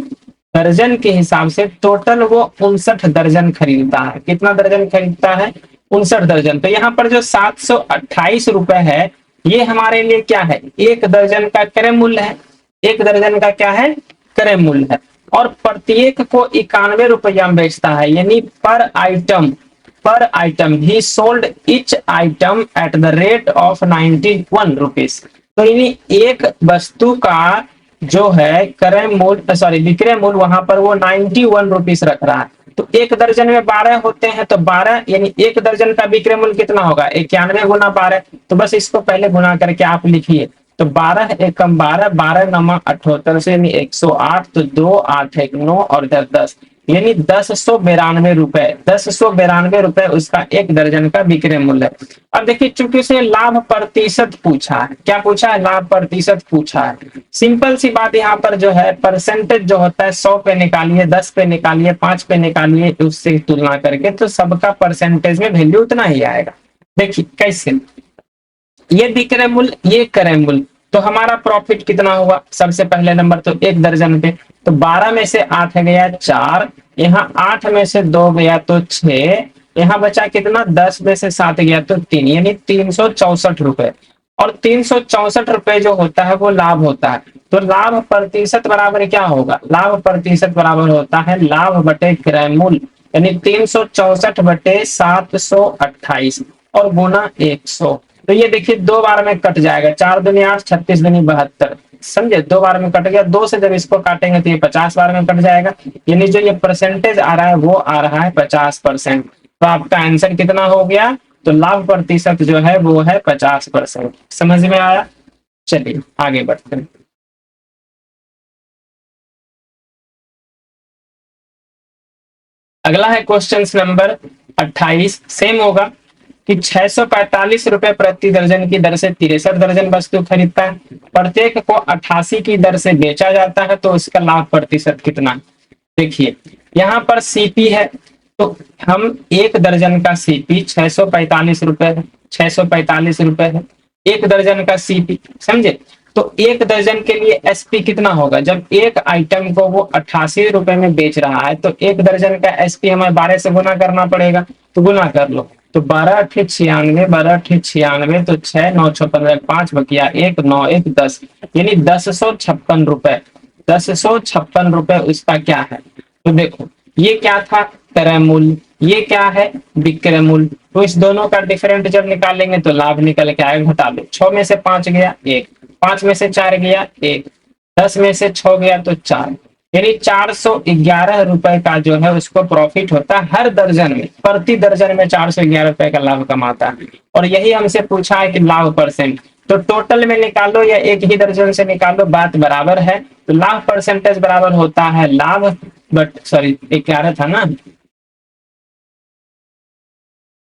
दर्जन के हिसाब से टोटल वो 59 दर्जन खरीदता है। कितना दर्जन खरीदता है? 59 दर्जन। तो यहाँ पर जो 728 रुपए है, ये हमारे लिए क्या है? एक दर्जन का क्रय मूल्य है। एक दर्जन का क्या है? क्रय मूल्य है। और प्रत्येक को 91 रुपया में बेचता है, यानी पर आइटम, पर item he sold etch item at the rate of 91 rupees. तो यानी एक वस्तु का जो है क्रय मूल्य, सॉरी विक्रय मूल्य, वहां पर वो 91 रुपीज रख रहा है। तो एक दर्जन में 12 होते हैं, तो 12 यानी एक दर्जन का विक्रय मूल्य कितना होगा? 91 गुना 12। तो बस इसको पहले गुना करके आप लिखिए। तो 12 एकम 12, 12 नमा 78 से यानी 108, तो 2 8 1 9 और 10 10, यानी 1092 रुपए, 1092 रुपए उसका एक दर्जन का विक्रय मूल्य है। अब देखिए, चूंकि उसे लाभ प्रतिशत पूछा है, क्या पूछा है? लाभ प्रतिशत पूछा है। सिंपल सी बात, यहाँ पर जो है परसेंटेज जो होता है 100 पे निकालिए, 10 पे निकालिए, 5 पे निकालिए, उससे तुलना करके तो सबका परसेंटेज में वैल्यू उतना ही आएगा। देखिए कैसे, ये विक्रय मूल्य, ये क्रय मूल्य, तो हमारा प्रॉफिट कितना हुआ? सबसे पहले नंबर तो एक दर्जन पे, तो 12 में से 8 गया 4, यहाँ 8 में से 2 गया तो 6, यहाँ बचा कितना? 10 में से 7 गया तो 3, यानी 364 रुपए। और 364 रुपए जो होता है वो लाभ होता है। तो लाभ प्रतिशत बराबर क्या होगा? लाभ प्रतिशत बराबर होता है लाभ बटे क्रय मूल्य, यानी 364/728 और गुना 100। तो ये देखिए 2 बार में कट जाएगा, 4 दूनी 8, 36 दूनी 72, समझे? 2 बार में कट गया। 2 से जब इसको काटेंगे तो ये 50 बार में कट जाएगा, यानी जो ये परसेंटेज आ रहा है वो आ रहा है 50%। तो आपका आंसर कितना हो गया? तो लाभ प्रतिशत जो है वो है 50%। समझ में आया? चलिए आगे बढ़ते हैं। अगला है क्वेश्चन नंबर 28। सेम होगा कि 645 रुपए प्रति दर्जन की दर से 63 दर्जन वस्तु खरीदता है, प्रत्येक को 88 की दर से बेचा जाता है, तो उसका लाभ प्रतिशत कितना? देखिए, यहाँ पर सीपी है, तो हम एक दर्जन का सीपी 645 रुपए है, 645 रुपए है एक दर्जन का सीपी, समझे? तो एक दर्जन के लिए एसपी कितना होगा? जब एक आइटम को वो 88 रुपए में बेच रहा है, तो एक दर्जन का एसपी हमें 12 से गुना करना पड़ेगा। तो गुना कर लो, तो 12 8 96, 12 8 96, तो 6 9 6 15, 5 बकिया 1 9 1 10, यानी 1056 रुपए, 1056 रुपए उसका क्या है? तो देखो, ये क्या था? क्रय मूल्य। ये क्या है? विक्रय मूल्य। तो इस दोनों का डिफरेंट जब निकालेंगे तो लाभ निकल के आएगा। घटा लो, 6 में से 5 गया 1, 5 में से 4 गया 1, 10 में से 6 गया तो 4, यानी 411 रुपए का जो है उसको प्रॉफिट होता है हर दर्जन में। प्रति दर्जन में 411 रुपए का लाभ कमाता है। और यही हमसे पूछा है कि लाभ परसेंट, तो टोटल में निकालो या एक ही दर्जन से निकालो, बात बराबर है। तो लाभ परसेंटेज बराबर होता है लाभ बट, सॉरी 11 था ना,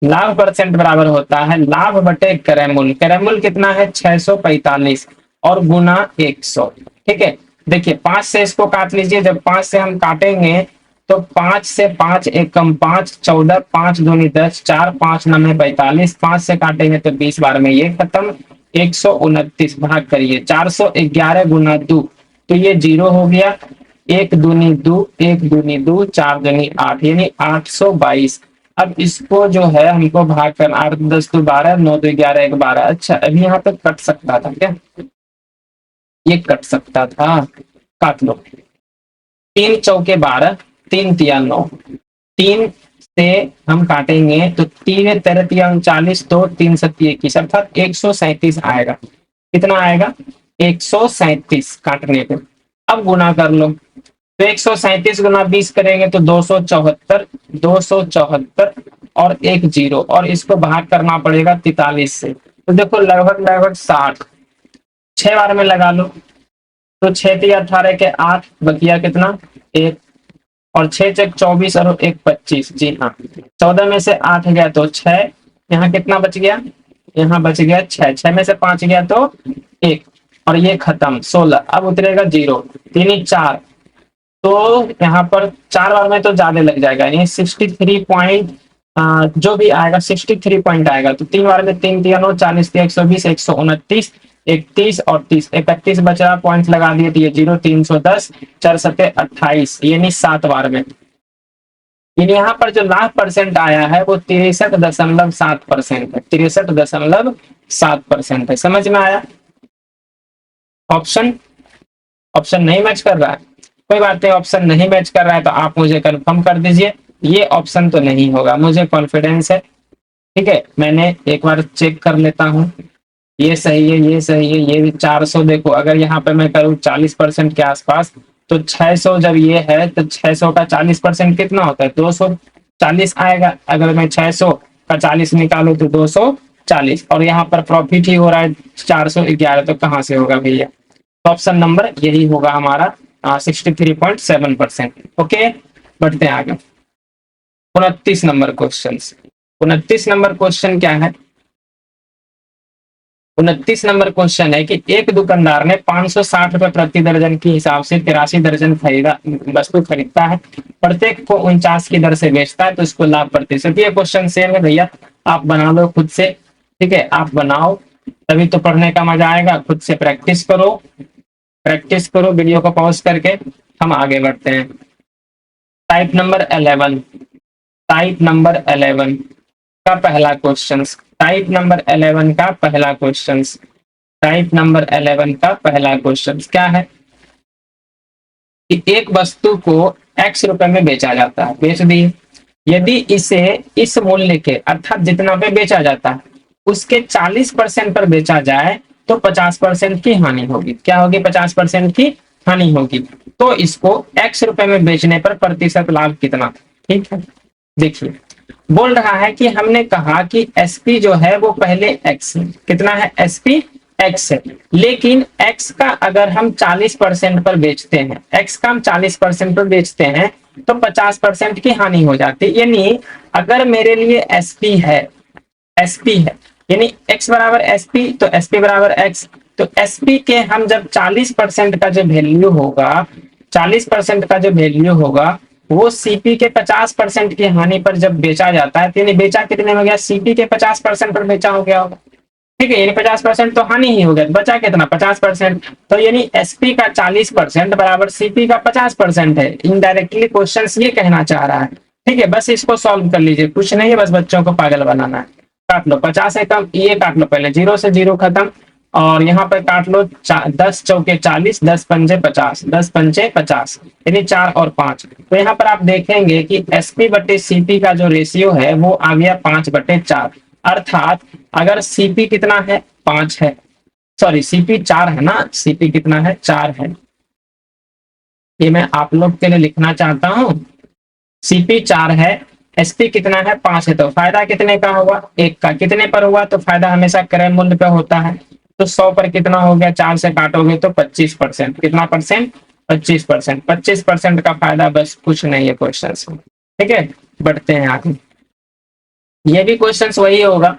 लाभ परसेंट बराबर होता है लाभ बटे क्रय मूल्य। क्रय मूल्य कितना है? 645 और गुना 100। ठीक है, देखिए 5 से इसको काट लीजिए। जब 5 से हम काटेंगे तो 5 से 5 एक कम 5, 14, 5 दूनी 10, 4 5 9 45, 5 से काटेंगे तो 20 बार में ये खत्म। 129 भाग करिए 411 गुना 2, तो ये 0 हो गया। 1 दूनी 2, 1 दूनी 2, 4 दूनी 8, यानी 822। अब इसको जो है हमको भाग करना, 8 10 2 12, 9 2 11 1 12। अच्छा अभी यहाँ तक कट सकता था क्या? ये कट सकता था, काट लो। 3 चौके 12, 3 तिया 9, 3 से हम काटेंगे तो 3 13 तिया 39, तो 3 सत्ती 21, अर्थात 137 आएगा। कितना आएगा? 137 काटने पे। अब गुना कर लो, तो 137 गुना 20 करेंगे तो 274, 274 और एक जीरो, और इसको भाग करना पड़ेगा 43 से। तो देखो लगभग लगभग 60, 6 बार में लगा लो। तो 6 3 18 के 8, बकिया कितना? 1, और 6 चेक 24 और 1 25। जी हाँ, 14 में से 8 गया तो 6, यहाँ कितना बच गया? यहाँ बच गया 6, 6 में से 5 गया तो 1, और ये खत्म 16। अब उतरेगा 0, 3 4, तो यहाँ पर 4 बार में तो ज्यादा लग जाएगा, यानी 63 पॉइंट जो भी आएगा 63 पॉइंट आएगा। तो 3 बार में 3 3 9 40 120 129 31 और 30, 31 बच रहा, पॉइंट लगा दिए तो ये 0, 310, 4 सत्ते 28, यानी 7 बार में। यानी यहाँ पर जो लास्ट परसेंट आया है वो 63.7% है, 63.7% है। समझ में आया? ऑप्शन ऑप्शन नहीं मैच कर रहा है, कोई बात नहीं, ऑप्शन नहीं मैच कर रहा है तो आप मुझे कंफर्म कर दीजिए ये ऑप्शन तो नहीं होगा, मुझे कॉन्फिडेंस है। ठीक है, मैंने एक बार चेक कर लेता हूँ, ये सही है, ये सही है, ये भी 400। देखो अगर यहाँ पे मैं करूँ 40% के आसपास, तो 600 जब ये है तो 600 का 40% कितना होता है? 240 आएगा। अगर मैं 600 का 40 निकालू तो 240, और यहाँ पर प्रॉफिट ही हो रहा है 411, तो कहाँ से होगा भैया? ऑप्शन नंबर यही होगा हमारा, 63.7%। ओके, बढ़ते हैं आगे। 29 नंबर क्वेश्चन। 29 नंबर क्वेश्चन क्या है? 29 नंबर क्वेश्चन है कि एक दुकानदार ने 560 रुपए प्रति दर्जन के हिसाब से 83 दर्जन खरीदा वस्तु खरीदता है, प्रत्येक को 49 की दर से बेचता है, तो इसको लाभ प्रतिशत। ये क्वेश्चन सेम है भैया, आप बना लो खुद से। ठीक है, आप बनाओ तभी तो पढ़ने का मजा आएगा। खुद से प्रैक्टिस करो, प्रैक्टिस करो, वीडियो को पॉज करके। हम आगे बढ़ते हैं। टाइप नंबर 11, टाइप नंबर 11 का पहला क्वेश्चन, टाइप नंबर 11 का पहला क्वेश्चन, टाइप नंबर 11 का पहला क्वेश्चन क्या है कि एक वस्तु को x रुपए में बेचा जाता है, बेच दी। यदि इसे इस मूल्य के, अर्थात जितना पे बेचा जाता है उसके 40% पर बेचा जाए तो 50% की हानि होगी। क्या होगी? 50% की हानि होगी। तो इसको x रुपए में बेचने पर प्रतिशत लाभ कितना? ठीक है, देखिए बोल रहा है कि हमने कहा कि एसपी जो है वो पहले x है। कितना है? एसपी x है, लेकिन x का अगर हम 40% पर बेचते हैं, x का हम 40% पर बेचते हैं तो 50% की हानि हो जाती है। यानी अगर मेरे लिए एसपी है, एसपी है, यानी x बराबर एसपी, तो एसपी बराबर x। तो एसपी के हम जब 40% का जो वैल्यू होगा, 40% का जो वैल्यू होगा वो सीपी के 50% की हानि पर जब बेचा जाता है, तो यानी बेचा कितने में हो गया? सीपी के 50% पर बेचा हो गया होगा। ठीक है, यानी 50% तो हानि ही हो गया, बचा कितना? 50%। तो यानी एसपी का 40% बराबर सीपी का 50% है। इनडायरेक्टली क्वेश्चन ये कहना चाह रहा है। ठीक है, बस इसको सॉल्व कर लीजिए, कुछ नहीं है, बस बच्चों को पागल बनाना है। काट लो 50 है कम, ये काट लो पहले, 0 से 0 खत्म, और यहाँ पर काट लो 10 चौके 40, 10 पंजे 50, 10 पंचे 50, यानी 4 और 5। तो यहाँ पर आप देखेंगे कि एसपी बटे सीपी का जो रेशियो है वो आ गया 5/4। अर्थात अगर सीपी कितना है? 5 है, सॉरी सीपी 4 है ना, सीपी कितना है? 4 है। ये मैं आप लोग के लिए लिखना चाहता हूं, सीपी 4 है, एसपी कितना है? 5 है। तो फायदा कितने का होगा? 1 का। कितने पर हुआ? तो फायदा हमेशा क्रय मूल्य पे होता है। तो 100 पर कितना हो गया? 4 से काटोगे तो 25%। कितना परसेंट? 25%। 25% का फायदा, बस कुछ नहीं है क्वेश्चन में। ठीक है, बढ़ते हैं आगे। ये भी क्वेश्चन वही होगा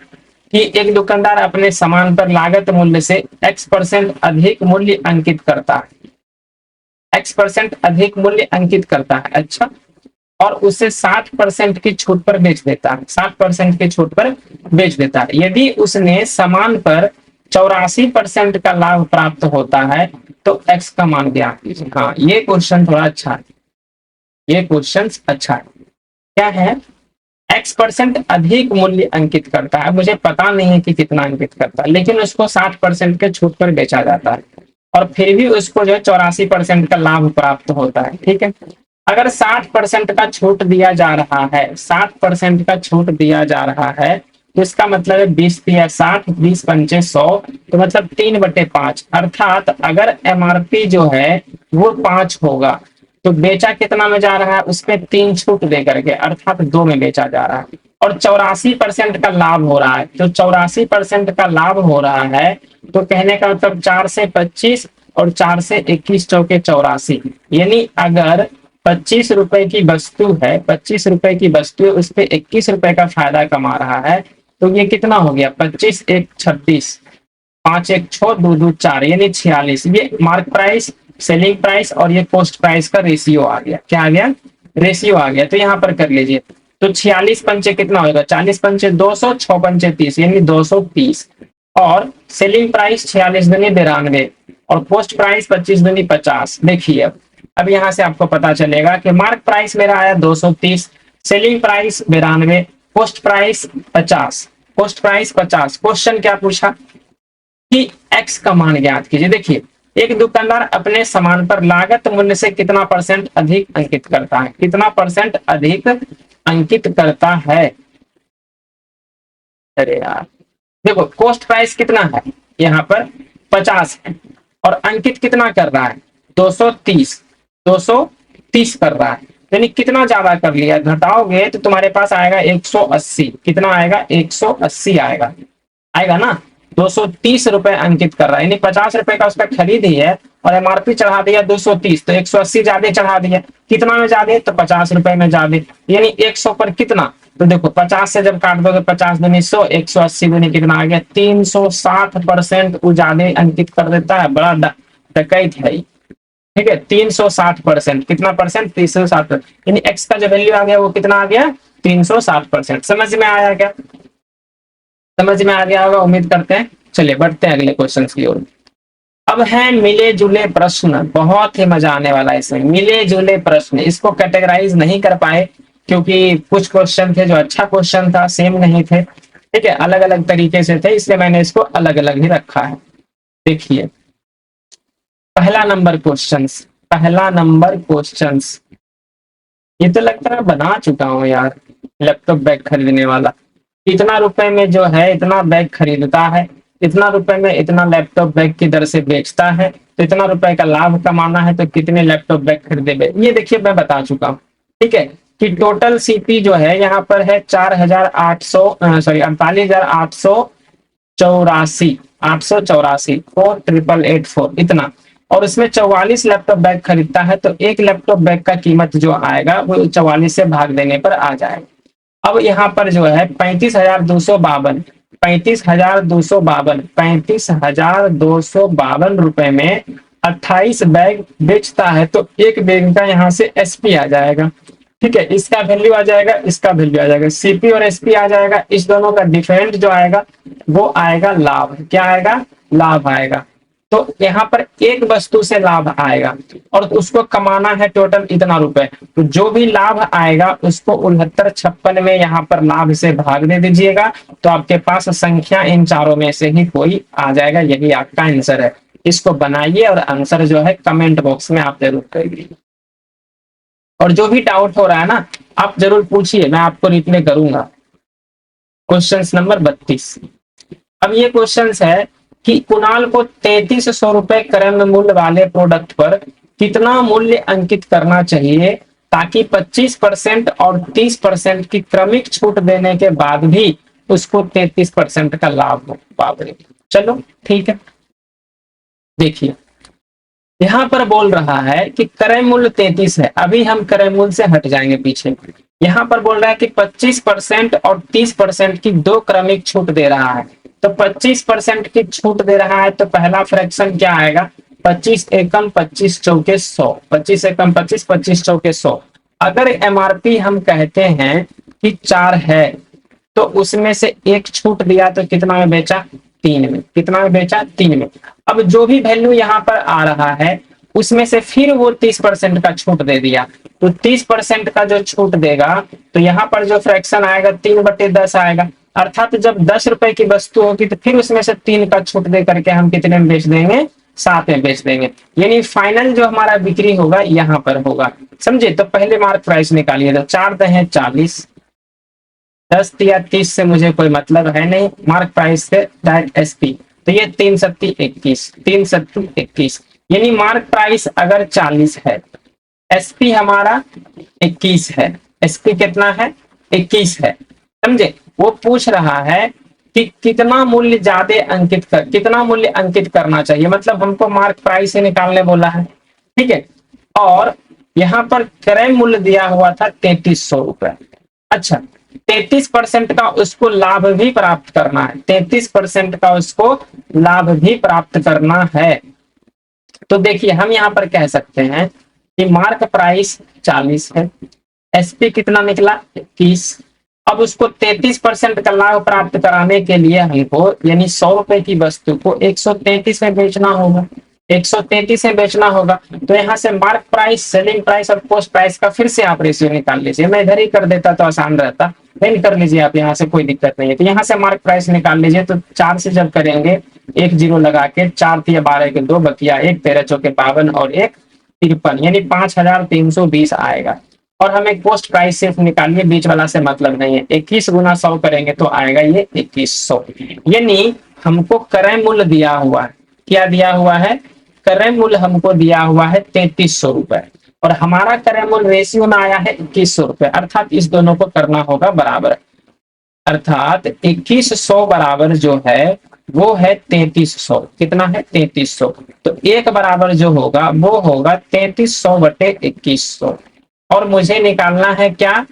कि एक दुकानदार अपने सामान पर लागत मूल्य से x% अधिक मूल्य अंकित करता है, x% अधिक मूल्य अंकित करता है। अच्छा, और उसे 60% की छूट पर बेच देता है, 60% की छूट पर बेच देता है। यदि उसने सामान पर 84% का लाभ प्राप्त होता है तो एक्स का मान ज्ञात कीजिए। हाँ, ये क्वेश्चन थोड़ा अच्छा है, ये क्वेश्चन अच्छा है। क्या है? एक्स परसेंट अधिक मूल्य अंकित करता है, मुझे पता नहीं है कि कितना अंकित करता है, लेकिन उसको 60% के छूट पर बेचा जाता है और फिर भी उसको जो है 84% का लाभ प्राप्त होता है। ठीक है, अगर 60% का छूट दिया जा रहा है, 60% का छूट दिया जा रहा है, तो इसका मतलब है 20 दिया 60, 20 पंचे 100, तो मतलब 3/5। अर्थात अगर एमआरपी जो है वो 5 होगा तो बेचा कितना में जा रहा है, उसमें 3 छूट दे करके, अर्थात 2 में बेचा जा रहा है। और 84% का लाभ हो रहा है, तो 84% का लाभ हो रहा है, तो कहने का मतलब 4 से 25 और 4 से 21 चौके 84, यानी अगर 25 रुपए की वस्तु है, 25 रुपए की वस्तु है, उस पर 21 रुपए का फायदा कमा रहा है, तो ये कितना हो गया? 25 एक 26, 5 एक 6, 2 2 4, यानी 46। ये मार्क प्राइस, सेलिंग प्राइस और ये कॉस्ट प्राइस का रेशियो आ गया। क्या आ गया? रेशियो आ गया। तो यहाँ पर कर लीजिए, तो 46 पंचे कितना होगा? 40 पंचे 200, 6 पंचे 30, यानी 230। और सेलिंग प्राइस 46 दूनी 92 और पोस्ट प्राइस 25 दूनी 50। देखिए अब यहाँ से आपको पता चलेगा कि मार्क प्राइस मेरा आया 230, selling price 92, post price 50, post price 50। Question क्या पूछा कि एक्स का मान ज्ञात कीजिए। देखिए, एक दुकानदार अपने सामान पर लागत मूल्य से कितना परसेंट अधिक अंकित करता है, कितना परसेंट अधिक अंकित करता है? अरे यार, देखो कॉस्ट प्राइस कितना है यहाँ पर? 50 है और अंकित कितना कर रहा है? 230, 230 कर रहा है, यानी कितना ज्यादा कर लिया? घटाओगे तो तुम्हारे पास आएगा 180। कितना आएगा? 180 आएगा, आएगा ना। 230 रुपए अंकित कर रहा है, यानी 50 रुपए का उसका खरीद ही है और एमआरपी चढ़ा दिया 230, तो 180 ज्यादा चढ़ा दिया। कितना में ज्यादा? तो 50 रुपए में ज्यादा, यानी 100 पर कितना? तो देखो 50 से जब काट दोगे 50 दूनी 100, 180 दूनी कितना आ गया? 360% ज्यादा अंकित कर देता है। बड़ा डकैत है। ठीक है, 360%। कितना परसेंट? 360, यानी एक्स का जो वैल्यू आ गया वो कितना आ गया? 360%। समझ में आया क्या? समझ में आ गया होगा, उम्मीद करते हैं। चलिए बढ़ते हैं अगले क्वेश्चन की ओर। अब है मिले जुले प्रश्न, बहुत ही मजा आने वाला है इसमें। मिले जुले प्रश्न, इसको कैटेगराइज नहीं कर पाए क्योंकि कुछ क्वेश्चन थे जो अच्छा क्वेश्चन था, सेम नहीं थे। ठीक है, अलग अलग तरीके से थे, इसलिए मैंने इसको अलग अलग ही रखा है। देखिए पहला नंबर क्वेश्चन, पहला नंबर क्वेश्चन, ये तो लगता है बना चुका हूँ यार। लैपटॉप बैग खरीदने वाला इतना रुपए में जो है इतना बैग खरीदता है, इतना रुपए में इतना लैपटॉप बैग की दर से बेचता है, तो इतना रुपए का लाभ कमाना है तो कितने लैपटॉप बैग खरीदे? ये देखिए मैं बता चुका हूँ। ठीक है, कि टोटल सीपी जो है यहाँ पर है 4884, 4884 इतना, और इसमें 44 लैपटॉप बैग खरीदता है, तो एक लैपटॉप बैग का कीमत जो आएगा वो 44 से भाग देने पर आ जाएगा। अब यहाँ पर जो है 35,252, 35,252 रुपए में 28 बैग बेचता है, तो एक बैग का यहाँ से एसपी आ जाएगा। ठीक है, इसका वैल्यू आ जाएगा, इसका वैल्यू आ जाएगा, सीपी और एसपी आ जाएगा। इस दोनों का डिफरेंट जो आएगा वो आएगा लाभ। क्या आएगा? लाभ आएगा। तो यहाँ पर एक वस्तु से लाभ आएगा और उसको कमाना है टोटल इतना रुपए, तो जो भी लाभ आएगा उसको 6956 में यहाँ पर लाभ से भाग दे दीजिएगा, तो आपके पास संख्या इन चारों में से ही कोई आ जाएगा। यही आपका आंसर है। इसको बनाइए और आंसर जो है कमेंट बॉक्स में आप जरूर करिए। और जो भी डाउट हो रहा है ना, आप जरूर पूछिए, मैं आपको रिप्लाई करूंगा। Question number 32। अब ये क्वेश्चन है कि कुणाल को 3300 रुपए क्रय मूल्य वाले प्रोडक्ट पर कितना मूल्य अंकित करना चाहिए ताकि 25% और 30% की क्रमिक छूट देने के बाद भी उसको 33% का लाभ हो। बाप रे, चलो ठीक है। देखिए यहाँ पर बोल रहा है कि क्रय मूल्य 33 है, अभी हम क्रय मूल्य से हट जाएंगे पीछे। यहाँ पर बोल रहा है कि 25% और 30% की दो क्रमिक छूट दे रहा है, तो 25% की छूट दे रहा है, तो पहला फ्रैक्शन क्या आएगा? 25 एकम 25 चौके 100, 25 एकम 25, 25 चौके 100। अगर एमआरपी हम कहते हैं कि 4 है, तो उसमें से एक छूट दिया तो कितना में बेचा? 3 में। कितना में बेचा? 3 में। अब जो भी वैल्यू यहाँ पर आ रहा है उसमें से फिर वो 30% का छूट दे दिया, तो 30% का जो छूट देगा तो यहाँ पर जो फ्रैक्शन आएगा 3/10 आएगा। अर्थात जब 10 रुपए की वस्तु होगी तो फिर उसमें से 3 का छूट दे करके हम कितने में बेच देंगे? 7 में बेच देंगे। यानी फाइनल जो हमारा बिक्री होगा यहाँ पर होगा। समझे? तो पहले मार्क प्राइस निकालिए। तो 4 दहे 40, 10 या 30 से मुझे कोई मतलब है नहीं, मार्क प्राइस से डायरेक्ट एसपी। तो ये 3 सत्ती 21, 3 सत्ती 21, यानी मार्क प्राइस अगर 40 है, एसपी हमारा 21 है। एसपी कितना है? 21 है। समझे? वो पूछ रहा है कि कितना मूल्य ज्यादा अंकित कर, कितना मूल्य अंकित करना चाहिए, मतलब हमको मार्क प्राइस से निकालने बोला है। ठीक है, और यहाँ पर क्रय मूल्य दिया हुआ था 3300 रुपए। अच्छा, 33% का उसको लाभ भी प्राप्त करना है, 33% का उसको लाभ भी प्राप्त करना है। तो देखिए हम यहाँ पर कह सकते हैं कि मार्क प्राइस 40 है, एसपी कितना निकला? 21। अब उसको 33% का लाभ प्राप्त कराने के लिए हमको यानी 100 रुपए की वस्तु को 133 में बेचना होगा, 133 में बेचना होगा। तो यहाँ से मार्क प्राइस, सेलिंग प्राइस और कॉस्ट प्राइस का फिर से आप रेशियो निकाल लीजिए। मैं इधर ही कर देता तो आसान रहता, नहीं कर लीजिए आप, यहाँ से कोई दिक्कत नहीं है। तो यहाँ से मार्क प्राइस निकाल लीजिए। तो 4 से जब करेंगे, एक जीरो लगा के, 4 तिया 12 के 2 बकिया 1, 13 चौके 52 और 1 53, यानी 5320 आएगा। और हमें कॉस्ट प्राइस सिर्फ निकालिए, बीच वाला से मतलब नहीं है। 21 गुना 100 करेंगे तो आएगा ये 2100। यानी हमको क्रय मूल्य दिया हुआ है, क्या दिया हुआ है? क्रय मूल्य हमको दिया हुआ है 3300 रुपए, और हमारा क्रय मूल्य रेशियो में आया है 2100 रुपए। अर्थात इस दोनों को करना होगा बराबर, अर्थात 2100 बराबर जो है वो है 3300। कितना है? 3300। तो एक बराबर जो होगा वो होगा 3300 बटे 2100। और मुझे निकालना है क्या?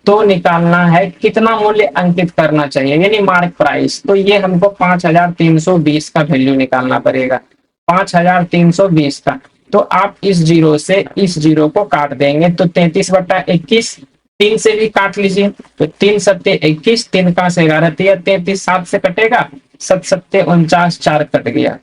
तो निकालना है कितना मूल्य अंकित करना चाहिए, यानी मार्क प्राइस। तो ये हमको 5320 का वैल्यू निकालना पड़ेगा, 5320 का। तो आप इस जीरो से इस जीरो को काट देंगे, तो 33/21, 3 से भी काट लीजिए। तो 3 सत्ते 21, 3 का से 11 तिया 33, 7 से कटेगा, 7 सत्ते 49, 4 कट गया,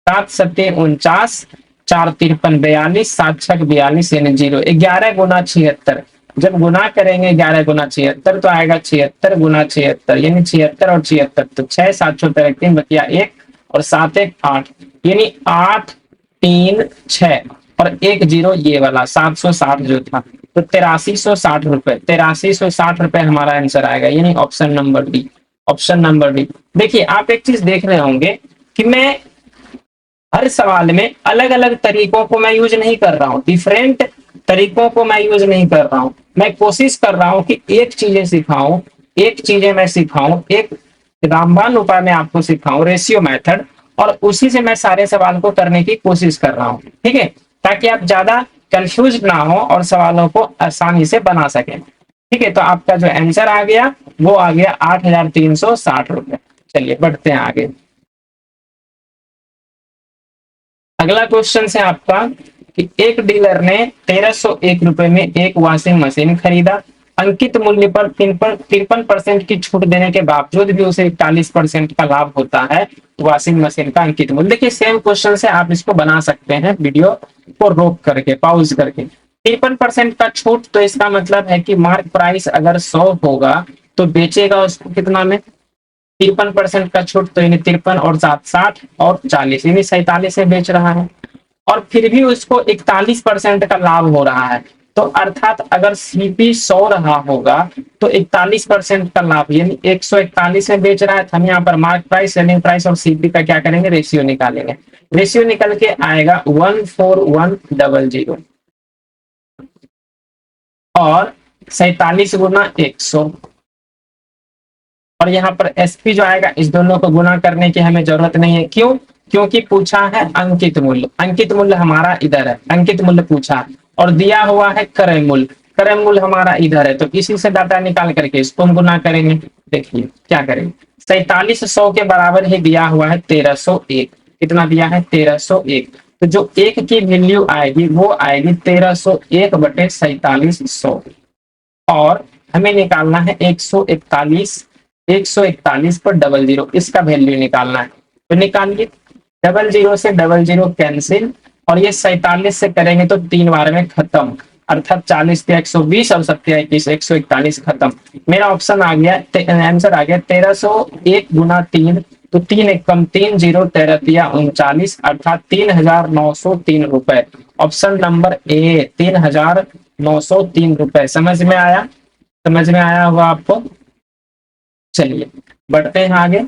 7 सत्ते 49, 4 53 42, 7 छक 42, यानी जीरो। 11 गुना 76, जब गुना करेंगे 11 गुना 76 तो आएगा 76 गुना 76, यानी 76 और 76, तो 6 7 6 3 बकिया 1 और 7 1 8, यानी 8 3 6 और 1 जीरो ये वाला 760 जो था, तो 8360 रुपए, 8360 रुपए हमारा आंसर आएगा, यानी option number D. Option number D. देखिए आप एक चीज देख रहे होंगे कि मैं हर सवाल में अलग अलग तरीकों को मैं यूज नहीं कर रहा हूँ, डिफरेंट तरीकों को मैं यूज नहीं कर रहा हूँ। मैं कोशिश कर रहा हूँ कि एक चीजें सिखाऊं, एक चीजें मैं सिखाऊं, एक रामबाण उपाय में आपको सिखाऊं, रेशियो मेथड, और उसी से मैं सारे सवाल को करने की कोशिश कर रहा हूँ। ठीक है, ताकि आप ज्यादा कंफ्यूज ना हो और सवालों को आसानी से बना सकें। ठीक है, तो आपका जो आंसर आ गया वो आ गया 8360 रुपए। चलिए बढ़ते हैं आगे। अगला क्वेश्चन है आपका कि एक डीलर ने 1301 रुपए में एक वॉशिंग मशीन खरीदा। अंकित मूल्य पर 53% की छूट देने के बावजूद भी उसे 41% का लाभ होता है वॉशिंग मशीन का अंकित मूल्य। देखिए सेम क्वेश्चन से आप इसको बना सकते हैं वीडियो को रोक करके, पॉज करके। 53% का छूट, तो इसका मतलब है कि मार्क प्राइस अगर 100 होगा तो बेचेगा उसको कितना में? 53% का छूट, तो यानी 53 और 7 60 और 40, यानी 47 में बेच रहा है, और फिर भी उसको 41% का लाभ हो रहा है। तो अर्थात अगर सीपी 100 रहा होगा तो 41% का लाभ, यानी 141 में बेच रहा है। हम यहाँ पर मार्क प्राइस, सेलिंग प्राइस और सीपी का क्या करेंगे? रेशियो निकालेंगे। रेशियो निकल के आएगा 14100 और 47 गुना 100, और यहाँ पर एसपी जो आएगा, इस दोनों को गुना करने की हमें जरूरत नहीं है। क्यों? क्योंकि पूछा है अंकित मूल्य, अंकित मूल्य हमारा इधर है, अंकित मूल्य पूछा है, और दिया हुआ है क्रय मूल्य, क्रय मूल्य हमारा इधर है। तो इसी से डाटा निकाल करके इसको हम गुना करेंगे। देखिए क्या करेंगे, 4700 के बराबर ही दिया हुआ है 1301। कितना दिया है? 1301। तो जो एक की वैल्यू आएगी वो आएगी 1301/4700, और हमें निकालना है 141 पर 00, इसका वैल्यू निकालना है। तो निकालिए, 00 से 00 कैंसिल, और ये 47 से करेंगे तो 3 बार में खत्म, अर्थात 40 या 120 और 21 141 खत्म। मेरा ऑप्शन आ गया, आंसर आ गया 1301 गुना 3, तो 3 एक कम 3 0 13 39, अर्थात 3903 रुपए। ऑप्शन नंबर ए 3903 रुपए। समझ में आया? समझ में आया होगा आपको। चलिए बढ़ते हैं आगे।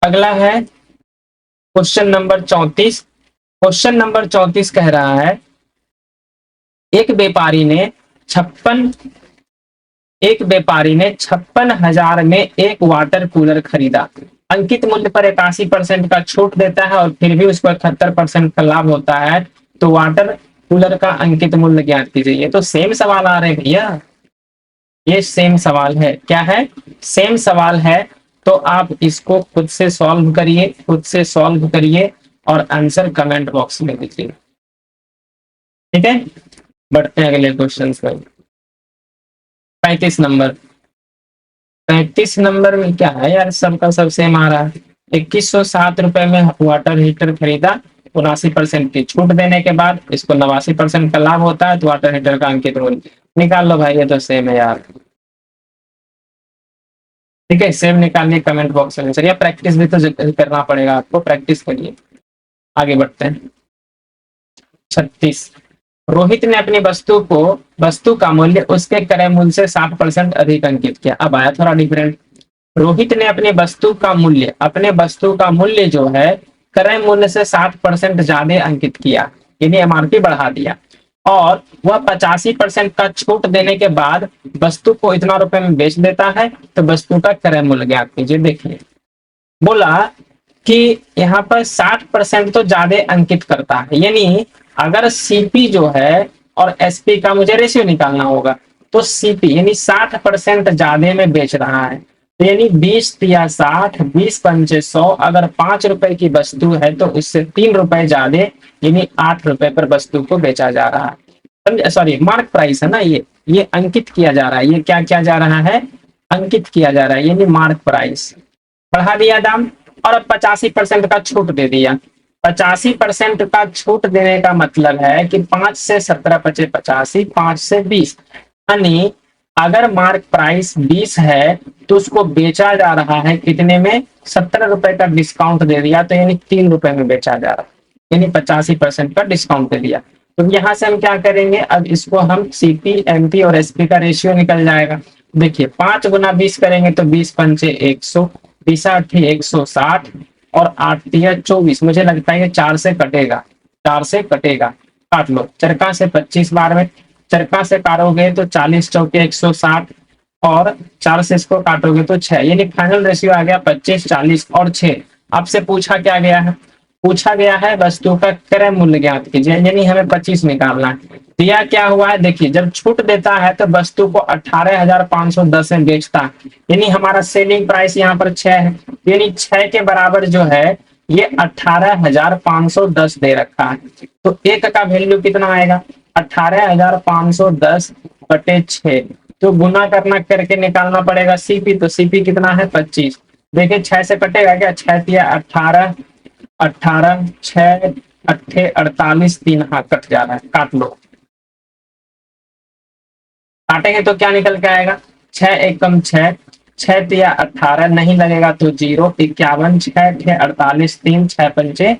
अगला है क्वेश्चन नंबर 34। क्वेश्चन नंबर 34 कह रहा है, एक व्यापारी ने 56,000 में एक वाटर कूलर खरीदा। अंकित मूल्य पर 81% का छूट देता है और फिर भी उसको 71% का लाभ होता है, तो वाटर कूलर का अंकित मूल्य ज्ञात कीजिए। ये तो सेम सवाल आ रहे हैं भैया, ये सेम सवाल है। क्या है? सेम सवाल है। तो आप इसको खुद से सॉल्व करिए, खुद से सॉल्व करिए और आंसर कमेंट बॉक्स में दीजिए। ठीक है, बढ़ते हैं अगले क्वेश्चन पर। 35 नंबर। 35 नंबर में क्या है यार, सबका सब सेम आ रहा है। 2107 रुपए में वाटर हीटर खरीदा, 79% की छूट देने के बाद इसको 89% का लाभ होता है, तो वाटर हीटर का अंकित मूल्य निकाल लो भाई। ये तो सेम है यार। ठीक है, सेम निकालिए कमेंट बॉक्स में। चलिए प्रैक्टिस भी तो करना पड़ेगा आपको, प्रैक्टिस करिए। आगे बढ़ते हैं। 36। रोहित ने अपनी वस्तु का मूल्य उसके क्रय मूल्य से 60% अधिक अंकित किया। अब आया थोड़ा डिफरेंट। रोहित ने अपने वस्तु का मूल्य जो है क्रय मूल्य से 60% ज्यादा अंकित किया, यानी एमआरपी बढ़ा दिया, और वह 85% का छूट देने के बाद वस्तु को इतना रुपए में बेच देता है, तो वस्तु का क्रय मूल्य ज्ञात कीजिए। देखिए बोला कि यहाँ पर 60% तो ज्यादा अंकित करता है, यानी अगर सीपी जो है और एसपी का मुझे रेशियो निकालना होगा, तो सीपी यानी 60% ज्यादा में बेच रहा है, तो यानी 20 या 60, 20 पंचे 100, अगर 5 रुपए की वस्तु है तो उससे 3 रुपए ज्यादा यानी 8 रुपए पर वस्तु को बेचा जा रहा है। सॉरी, मार्क प्राइस है ना, ये अंकित किया जा रहा है। ये क्या किया जा रहा है? अंकित किया जा रहा है, यानी मार्क प्राइस। बढ़ा दिया दाम और अब 85% का छूट दे दिया। 85% का छूट देने का मतलब है कि 5 से 17 पचे 85, 5 से 20, यानी अगर मार्क प्राइस 20 है तो उसको बेचा जा रहा है कितने में? 17 रुपए का डिस्काउंट दे दिया, तो यानी 3 रुपए में बेचा जा रहा है, यानी 85% का डिस्काउंट दे दिया। तो यहाँ से हम क्या करेंगे? अब इसको हम सीपी, एमपी और एसपी का रेशियो निकल जाएगा। देखिए 5 गुना 20 करेंगे तो 20 पंचे 100, 20 आठी 160 और 8 तिया 24। मुझे लगता है ये 4 से कटेगा, 4 से कटेगा। काट लो, चरका से 25 बार में, चरका से काटोगे तो 40 चौके 160 और 4 से इसको काटोगे तो 6, यानी फाइनल रेशियो आ गया 25, 40 और 6। आपसे पूछा क्या गया है? पूछा गया है वस्तु का क्रय मूल्य ज्ञात कीजिए, यानी हमें 25 निकालना है। दिया क्या हुआ है? देखिए जब छूट देता है तो वस्तु को 18,510 में बेचता है, यानी हमारा सेलिंग प्राइस यहाँ पर 6 है, यानी 6 के बराबर जो है ये 18,510 दे रखा है। तो एक का वैल्यू कितना आएगा? 18,510 बटे 6, तो गुना करना करके निकालना पड़ेगा सीपी। तो सीपी कितना है? 25। देखिए 6 से कटेगा क्या? 6 तिया 18, 18 6 अट्ठे 48, 3 हाँ कट जा रहा है, काट लो। काटेंगे तो क्या निकल के आएगा? 6 एक कम 6, 6 तिया 18, नहीं लगेगा तो 0, 51, 6 अट्ठे 48, 3 6 पंचे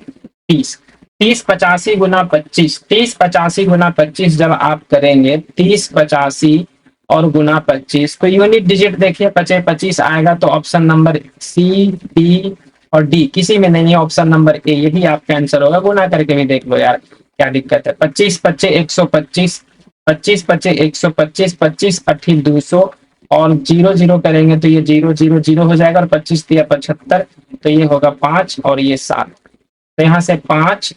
30। 30 85 गुना 25, 30 85 गुना 25 जब आप करेंगे 30 85 और गुना 25, तो यूनिट डिजिट देखिए 25 आएगा, तो ऑप्शन नंबर सी, डी और डी किसी में नहीं है, ऑप्शन नंबर ए यही आपका आंसर होगा। गुना करके भी देख लो यार, क्या दिक्कत है? 25 पच्चे 125, 25 पच्चे 125, 25 अट्ठी 200 और 0 0 करेंगे तो ये 0 0 0 हो जाएगा, और 25 तिया 75, तो ये होगा 5 और ये 7। तो यहाँ से 5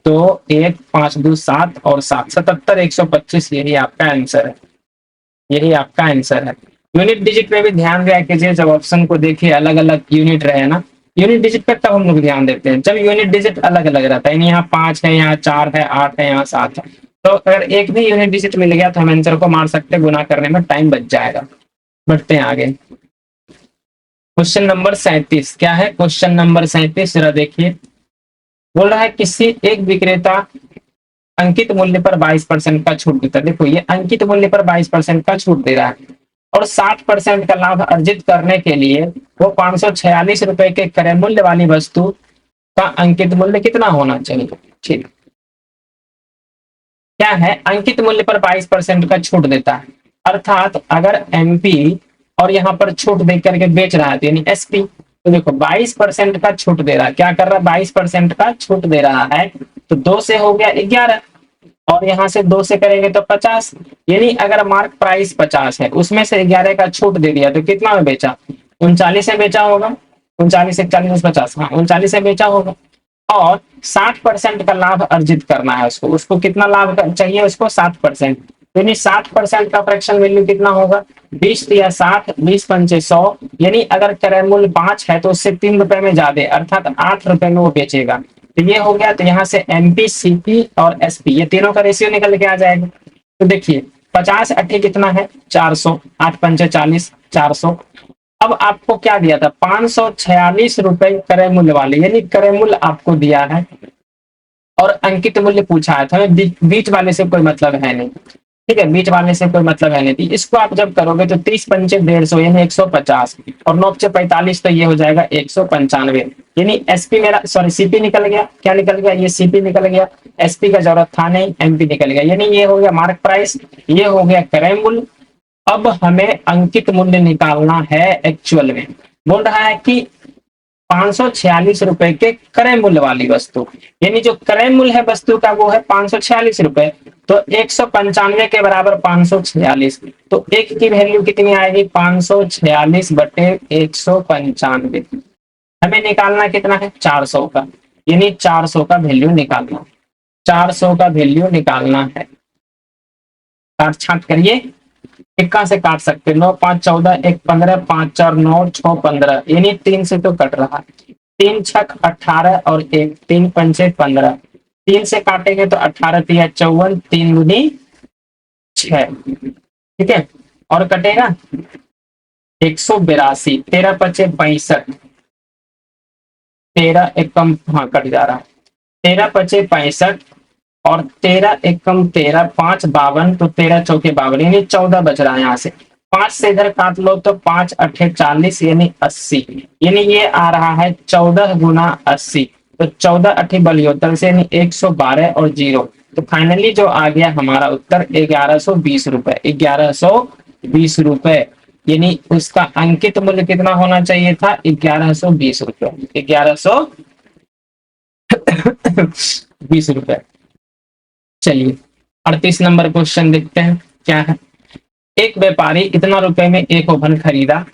2 1 5 2 7 और 7, 77 125, यही आपका आंसर है, यही आपका आंसर है। यूनिट डिजिट पे भी ध्यान दिया कीजिए, जब ऑप्शन को देखिए अलग अलग यूनिट रहे ना, यूनिट डिजिट पे तब हम लोग ध्यान देते हैं जब यूनिट डिजिट अलग अलग रहता है, यानी यहाँ 5 है, यहाँ 4 है, 8 है, यहाँ 7 है। तो अगर एक भी यूनिट डिजिट मिल गया तो हम आंसर को मार सकते हैं, गुना करने में टाइम बच जाएगा। बढ़ते हैं आगे। क्वेश्चन नंबर 37 क्या है? क्वेश्चन नंबर 37 जरा देखिए। बोल रहा है किसी एक विक्रेता अंकित मूल्य पर 22% का छूट देता है। देखो ये अंकित मूल्य पर 22% का छूट दे रहा है और 60% का लाभ अर्जित करने के लिए वो 546 रुपए के क्रय मूल्य वाली वस्तु का अंकित मूल्य कितना होना चाहिए? ठीक, क्या है? अंकित मूल्य पर 22% का छूट देता है, अर्थात अगर एमपी और यहाँ पर छूट दे करके बेच रहा है तो यानी एसपी। तो देखो 22% का छूट दे रहा है, क्या कर रहा है? 22% का छूट दे रहा है, तो 2 से हो गया 11 और यहाँ से 2 से करेंगे तो 50, यानी अगर मार्क प्राइस 50 है उसमें से 11 का छूट दे दिया तो कितना में बेचा? 39 में बेचा होगा। 39 41 50, हाँ 39 में बेचा होगा। और 60% का लाभ अर्जित करना है उसको, उसको कितना लाभ चाहिए? उसको 60%। यानी 60% का फ्रैक्शन वैल्यू कितना होगा? 20 या 60, 20 पंचे 100, यानी अगर क्रय मूल्य 5 है तो उससे 3 रुपए में ज्यादा, अर्थात 8 रुपए में वो बेचेगा। तो ये हो गया। तो यहाँ से एमपी, सीपी और एसपी ये तीनों का रेशियो निकल के आ जाएगा। तो देखिए 50 अट्ठे कितना है? 400, 8 पंचे 40, 400। अब आपको क्या दिया था? 546 रुपए क्रय मूल्य वाले, यानी क्रय मूल्य आपको दिया है और अंकित मूल्य पूछा है, तो हमें बीच वाले से कोई मतलब है नहीं। ठीक है, बीच वाले से कोई मतलब है नहीं। तो इसको आप जब करोगे तो 30 पंचे 150 यानी 150 और 9 पंचे 45, तो ये हो जाएगा 195। यानी एसपी मेरा, सॉरी सीपी निकल गया। क्या निकल गया? ये सीपी निकल गया। एसपी का जरूरत था नहीं, एमपी निकल गया। यानी ये हो गया मार्क प्राइस, ये हो गया क्रय मूल्य। अब हमें अंकित मूल्य निकालना है। एक्चुअल में बोल रहा है कि 546 रुपए के क्रय मूल्य वाली वस्तु, यानी जो क्रय मूल्य है वस्तु का वो है 546 रुपए। तो 195 के बराबर 546, तो एक की वैल्यू कितनी आएगी? 546 बटे 195। हमें निकालना कितना है? 400 का, यानी 400 का वैल्यू निकालना, 400 का वैल्यू निकालना है। काट छांट करिए, इक्का से काट सकते, 9 5 14, 1 15, 5 4 9, 6 15, यानी 3 से तो कट रहा है। 3 छक 18 और 1 3 पंचे 15, 3 से काटेंगे तो 18 तिया 54, 3 दूनी 6। ठीक है, और कटेगा 182, 13 पचे 62, 13 एकम, हाँ कट जा रहा है, 13 पचे 65 और 13 एकम 13, 5 52, तो 13 चौके 52, यानी 14 बच रहा है। यहाँ से 5 से इधर काट लो तो 5 अट्ठे 40, यानी 80, यानी ये आ रहा है 14 गुना 80, तो 14 अट्ठे 72 से, यानी 112 और 0। तो फाइनली जो आ गया हमारा उत्तर 1120 रुपए, 1120 रुपए, यानी उसका अंकित मूल्य कितना होना चाहिए था? 1120 रुपए, 1120 रुपए। चलिए 38 नंबर क्वेश्चन देखते हैं क्या है। एक व्यापारी इतना रुपए में एक ओवन खरीदा,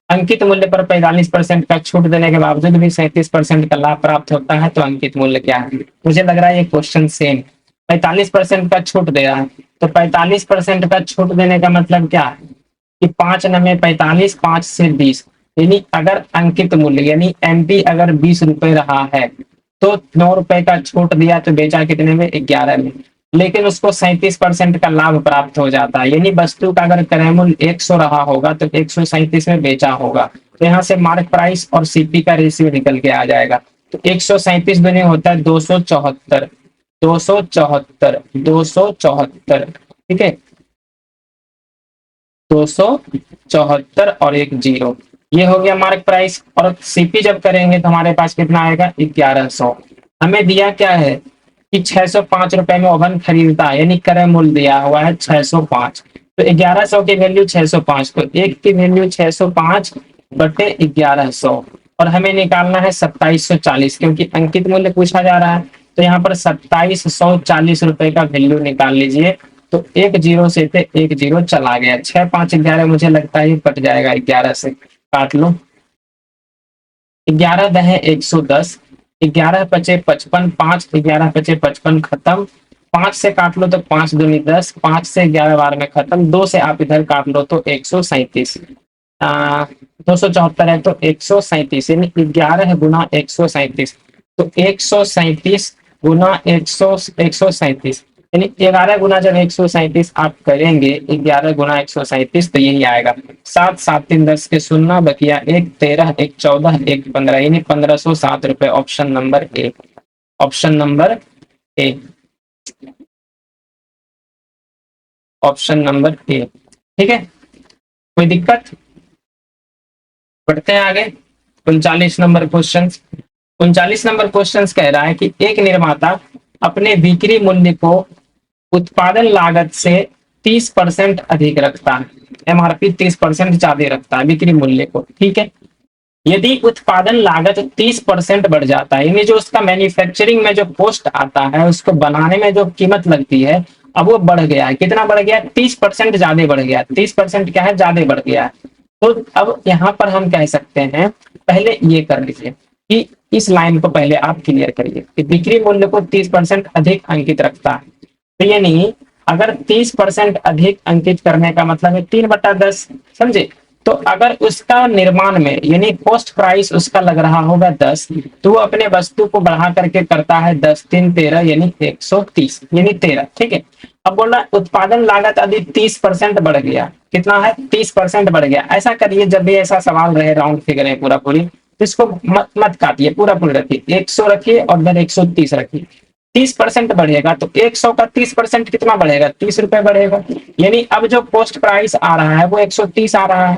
अंकित मूल्य पर 45% का छूट देने के बावजूद भी 37% का लाभ प्राप्त होता है, तो अंकित मूल्य क्या है? मुझे लग रहा है ये क्वेश्चन सेम। 45% का छूट दे रहा है, तो 45% का छूट देने का मतलब क्या है कि 5 नमे 45, 5 से 20, यानी अगर अंकित मूल्य यानी एमपी अगर 20 रुपए रहा है तो 9 रुपए का छूट दिया तो बेचा कितने में? 11 में। लेकिन उसको 37% का लाभ प्राप्त हो जाता है, यानी वस्तु का अगर क्रय मूल्य 100 रहा होगा तो 137 में बेचा होगा। तो यहाँ से मार्क प्राइस और सीपी का रेशियो निकल के आ जाएगा। तो 137 दुनी होता है 274, 274, 274। ठीक है, 274 और 1 0, ये हो गया मार्क प्राइस। और सीपी जब करेंगे तो हमारे पास कितना आएगा? 1100। हमें दिया क्या है कि 605 रुपए में ओवन खरीदता है, यानी क्रय मूल्य दिया हुआ है 605, तो 1100 की वैल्यू 605, तो एक की वैल्यू 605 बटे 1100, और हमें निकालना है 2740, क्योंकि अंकित मूल्य पूछा जा रहा है। तो यहाँ पर 2740 रुपए का वैल्यू निकाल लीजिए। तो 1 0 से थे 1 0 चला गया, 6 5 11, मुझे लगता है ये कट जाएगा 11 से, काट लो। 11 दहे 110, 11 पचे 55, 5 11 पचे 55 खत्म, 5 से काट लो तो 5 दूनी 10, 5 से 11 बार में खत्म, 2 से आप इधर काट लो तो 137। 274 है तो 137 यानी 11 गुना 137, तो 137 गुना 137 यानी 11 गुना जब 137 आप करेंगे, 11 गुना 137 तो यही आएगा 7 7 3 10 के 0 बकिया 1 13 1 14 1 15 यानी 1507 रुपए। Option number A, option number A, option number A. ठीक है, कोई दिक्कत? बढ़ते हैं आगे। 39 नंबर क्वेश्चन। 39 नंबर क्वेश्चन कह रहा है कि एक निर्माता अपने बिक्री मूल्य को उत्पादन लागत से 30% अधिक रखता है, एमआरपी 30% ज्यादा रखता है बिक्री मूल्य को। ठीक है, यदि उत्पादन लागत 30% बढ़ जाता है, यानी जो उसका मैन्युफैक्चरिंग में जो कॉस्ट आता है, उसको बनाने में जो कीमत लगती है, अब वो बढ़ गया है। कितना बढ़ गया? 30% ज्यादा बढ़ गया। 30% क्या है? ज्यादा बढ़ गया है। तो अब यहाँ पर हम कह सकते हैं, पहले ये कर लीजिए कि इस लाइन को पहले आप क्लियर करिए कि बिक्री मूल्य को 30% अधिक अंकित रखता है। तो ये नहीं, अगर 30% अधिक अंकित करने का मतलब है 3/10, समझे? तो अगर उसका निर्माण में यानी कॉस्ट प्राइस उसका लग रहा होगा 10, तो वो अपने वस्तु को बढ़ा करके करता है 10 3 13 यानी 130 यानी 13। ठीक है, अब बोला उत्पादन लागत यदि 30% बढ़ गया, कितना है? 30% बढ़ गया। ऐसा करिए, जब भी ऐसा सवाल रहे राउंड फिगर है पूरा पूरी, तो इसको मत मत काटिए, पूरा पूरी रखिए, 100 रखिए और इधर 130 रखिए। 30% बढ़ेगा तो 100 का 30% कितना बढ़ेगा? 30 रुपए बढ़ेगा। यानी अब जो कॉस्ट प्राइस आ रहा है वो 130 आ रहा है,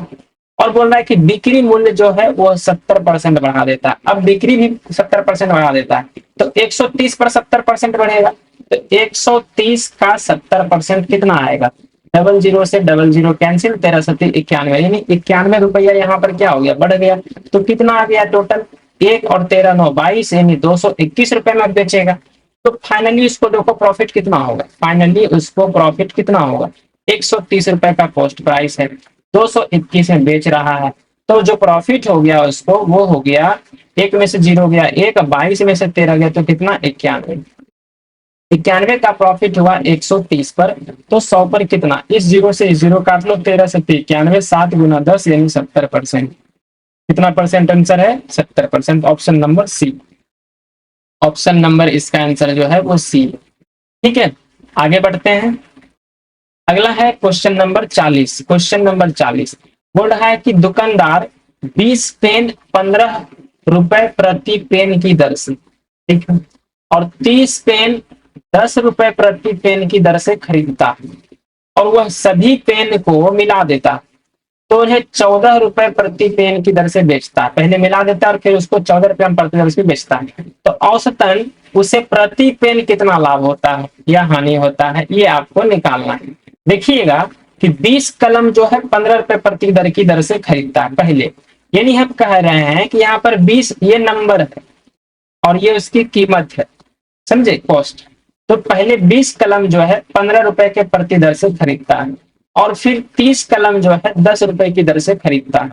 और बोल रहा है कि बिक्री मूल्य जो है वो 70% बढ़ा देता है। अब बिक्री भी 70% बढ़ा देता है, तो 130 पर 70% बढ़ेगा, तो 130 का 70% कितना आएगा? 00 से 00 कैंसिल, 13 सत्ती 91 यानी 91 रुपया यहाँ पर क्या हो गया? बढ़ गया। तो कितना आ गया टोटल? 1 और 13 9 22 यानी 221 रुपए में बेचेगा। तो फाइनली उसको देखो प्रॉफिट कितना होगा? फाइनली उसको प्रॉफिट कितना होगा? 130 रुपए का कॉस्ट प्राइस है, 221 में बेच रहा है, तो जो प्रॉफिट हो गया उसको वो हो गया, एक में से 0 गया, 1 22 में से 13 गया, तो कितना? 91। 91 का प्रॉफिट हुआ 130 पर, तो 100 पर कितना? इस 0 से इस 0 काट लो, 13 से 91, 7 गुना 10 यानी 70%। कितना परसेंट आंसर है? 70%। Option number C, option number इसका आंसर जो है वो सी। ठीक है, आगे बढ़ते हैं। अगला है क्वेश्चन नंबर 40। क्वेश्चन नंबर 40 बोल रहा है कि दुकानदार 20 पेन 15 रुपए प्रति पेन की दर से, ठीक है, और 30 पेन 10 रुपए प्रति पेन की दर से खरीदता, और वह सभी पेन को मिला देता, तो उन्हें 14 रुपए प्रति पेन की दर से बेचता है। पहले मिला देता और फिर उसको 14 रुपए प्रति दर से बेचता है, तो औसतन उसे प्रति पेन कितना लाभ होता है या हानि होता है, ये आपको निकालना है। देखिएगा कि 20 कलम जो है 15 रुपए प्रति दर की दर से खरीदता है पहले, यानी हम कह रहे हैं कि यहाँ पर 20 ये नंबर है और ये उसकी कीमत है, समझे? कॉस्ट। तो पहले 20 कलम जो है 15 रुपए के प्रति दर से खरीदता है, और फिर 30 कलम जो है 10 रुपए की दर से खरीदता है,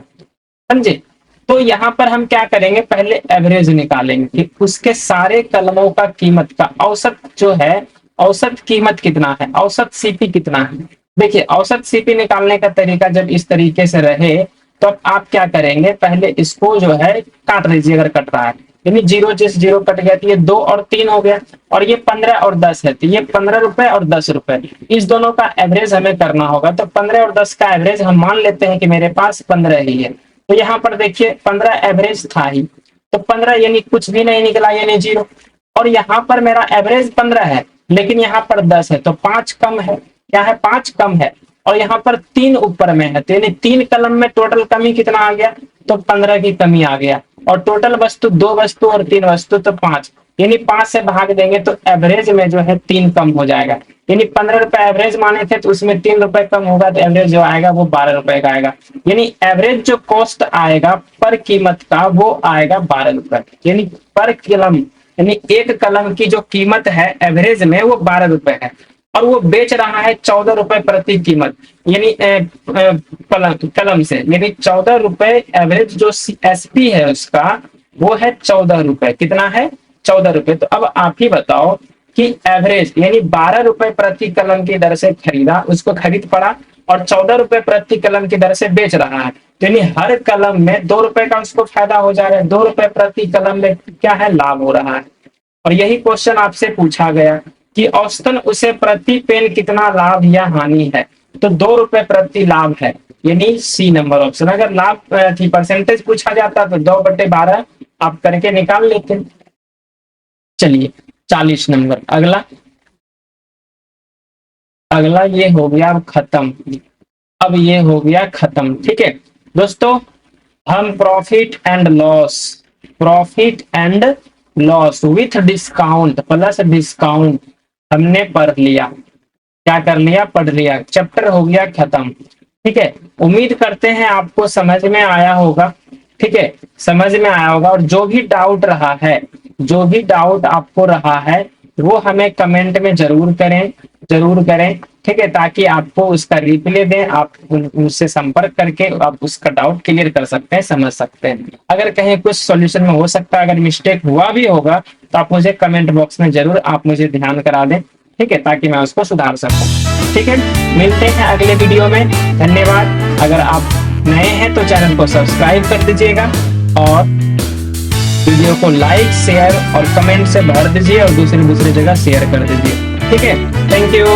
समझे? तो यहाँ पर हम क्या करेंगे? पहले एवरेज निकालेंगे कि उसके सारे कलमों का कीमत का औसत जो है, औसत कीमत कितना है, औसत सीपी कितना है। देखिए, औसत सीपी निकालने का तरीका जब इस तरीके से रहे, तो आप क्या करेंगे? पहले इसको जो है काट लीजिए, अगर कट रहा है, यानी 0 जिस 0 कट गया, तो ये 2 और 3 हो गया, और ये 15 और 10 है, तो ये 15 रुपए और 10 रुपए, इस दोनों का एवरेज हमें करना होगा। तो 15 और 10 का एवरेज हम मान लेते हैं कि मेरे पास 15 ही है, तो यहाँ पर देखिए 15 एवरेज था ही, तो 15 यानी कुछ भी नहीं निकला, यानी 0, और यहाँ पर मेरा एवरेज 15 है, लेकिन यहाँ पर 10 है, तो 5 कम है। क्या है? 5 कम है, और यहाँ पर 3 ऊपर में है, तो यानी 3 कलम में टोटल कमी कितना आ गया? तो 15 की कमी आ गया, और टोटल वस्तु 2 वस्तु और 3 वस्तु, तो 5, यानी 5 से भाग देंगे तो एवरेज में जो है 3 कम हो जाएगा। यानी 15 रुपए एवरेज माने थे, तो उसमें 3 रुपए कम होगा, तो एवरेज जो आएगा वो 12 रुपए का आएगा। यानी एवरेज जो कॉस्ट आएगा पर कीमत का, वो आएगा 12 रुपए, यानी पर कलम, यानी एक कलम की जो कीमत है एवरेज में वो 12 रुपए है, और वो बेच रहा है 14 रुपए प्रति कीमत, यानी कलम से, यानी 14 रुपए एवरेज जो एसपी है उसका, वो है 14 रुपए। कितना है? 14 रुपए। तो अब आप ही बताओ कि एवरेज यानी 12 रुपए प्रति कलम की दर से खरीदा, उसको खरीद पड़ा, और 14 रुपए प्रति कलम की दर से बेच रहा है, तो यानी हर कलम में 2 रुपए का उसको फायदा हो जा रहा है, 2 रुपए प्रति कलम में क्या है, लाभ हो रहा है। और यही क्वेश्चन आपसे पूछा गया कि औसतन उसे प्रति पेन कितना लाभ या हानि है, तो 2 रुपए प्रति लाभ है, यानी सी नंबर ऑप्शन। अगर लाभ की परसेंटेज पूछा जाता तो 2/12 आप करके निकाल लेते। चलिए 40 नंबर अगला, अगला ये हो गया अब खत्म, अब ये हो गया खत्म। ठीक है दोस्तों, हम profit and loss with discount plus discount हमने पढ़ लिया। क्या कर लिया, पढ़ लिया, चैप्टर हो गया खत्म। ठीक है, उम्मीद करते हैं आपको समझ में आया होगा। ठीक है, समझ में आया होगा। और जो भी डाउट रहा है, जो भी डाउट आपको रहा है वो हमें कमेंट में जरूर करें, जरूर करें। ठीक है, ताकि आपको उसका रिप्लाई दें, आप उनसे संपर्क करके आप उसका डाउट क्लियर कर सकते हैं, समझ सकते हैं। अगर कहीं कुछ सॉल्यूशन में हो सकता है, अगर मिस्टेक हुआ भी होगा तो आप मुझे कमेंट बॉक्स में जरूर आप मुझे ध्यान करा दें। ठीक है, ताकि मैं उसको सुधार सकूं। ठीक है, मिलते हैं अगले वीडियो में। धन्यवाद। अगर आप नए हैं तो चैनल को सब्सक्राइब कर दीजिएगा और वीडियो को लाइक, शेयर और कमेंट से भर दीजिए और दूसरी जगह शेयर कर दीजिए। ठीक है, थैंक यू।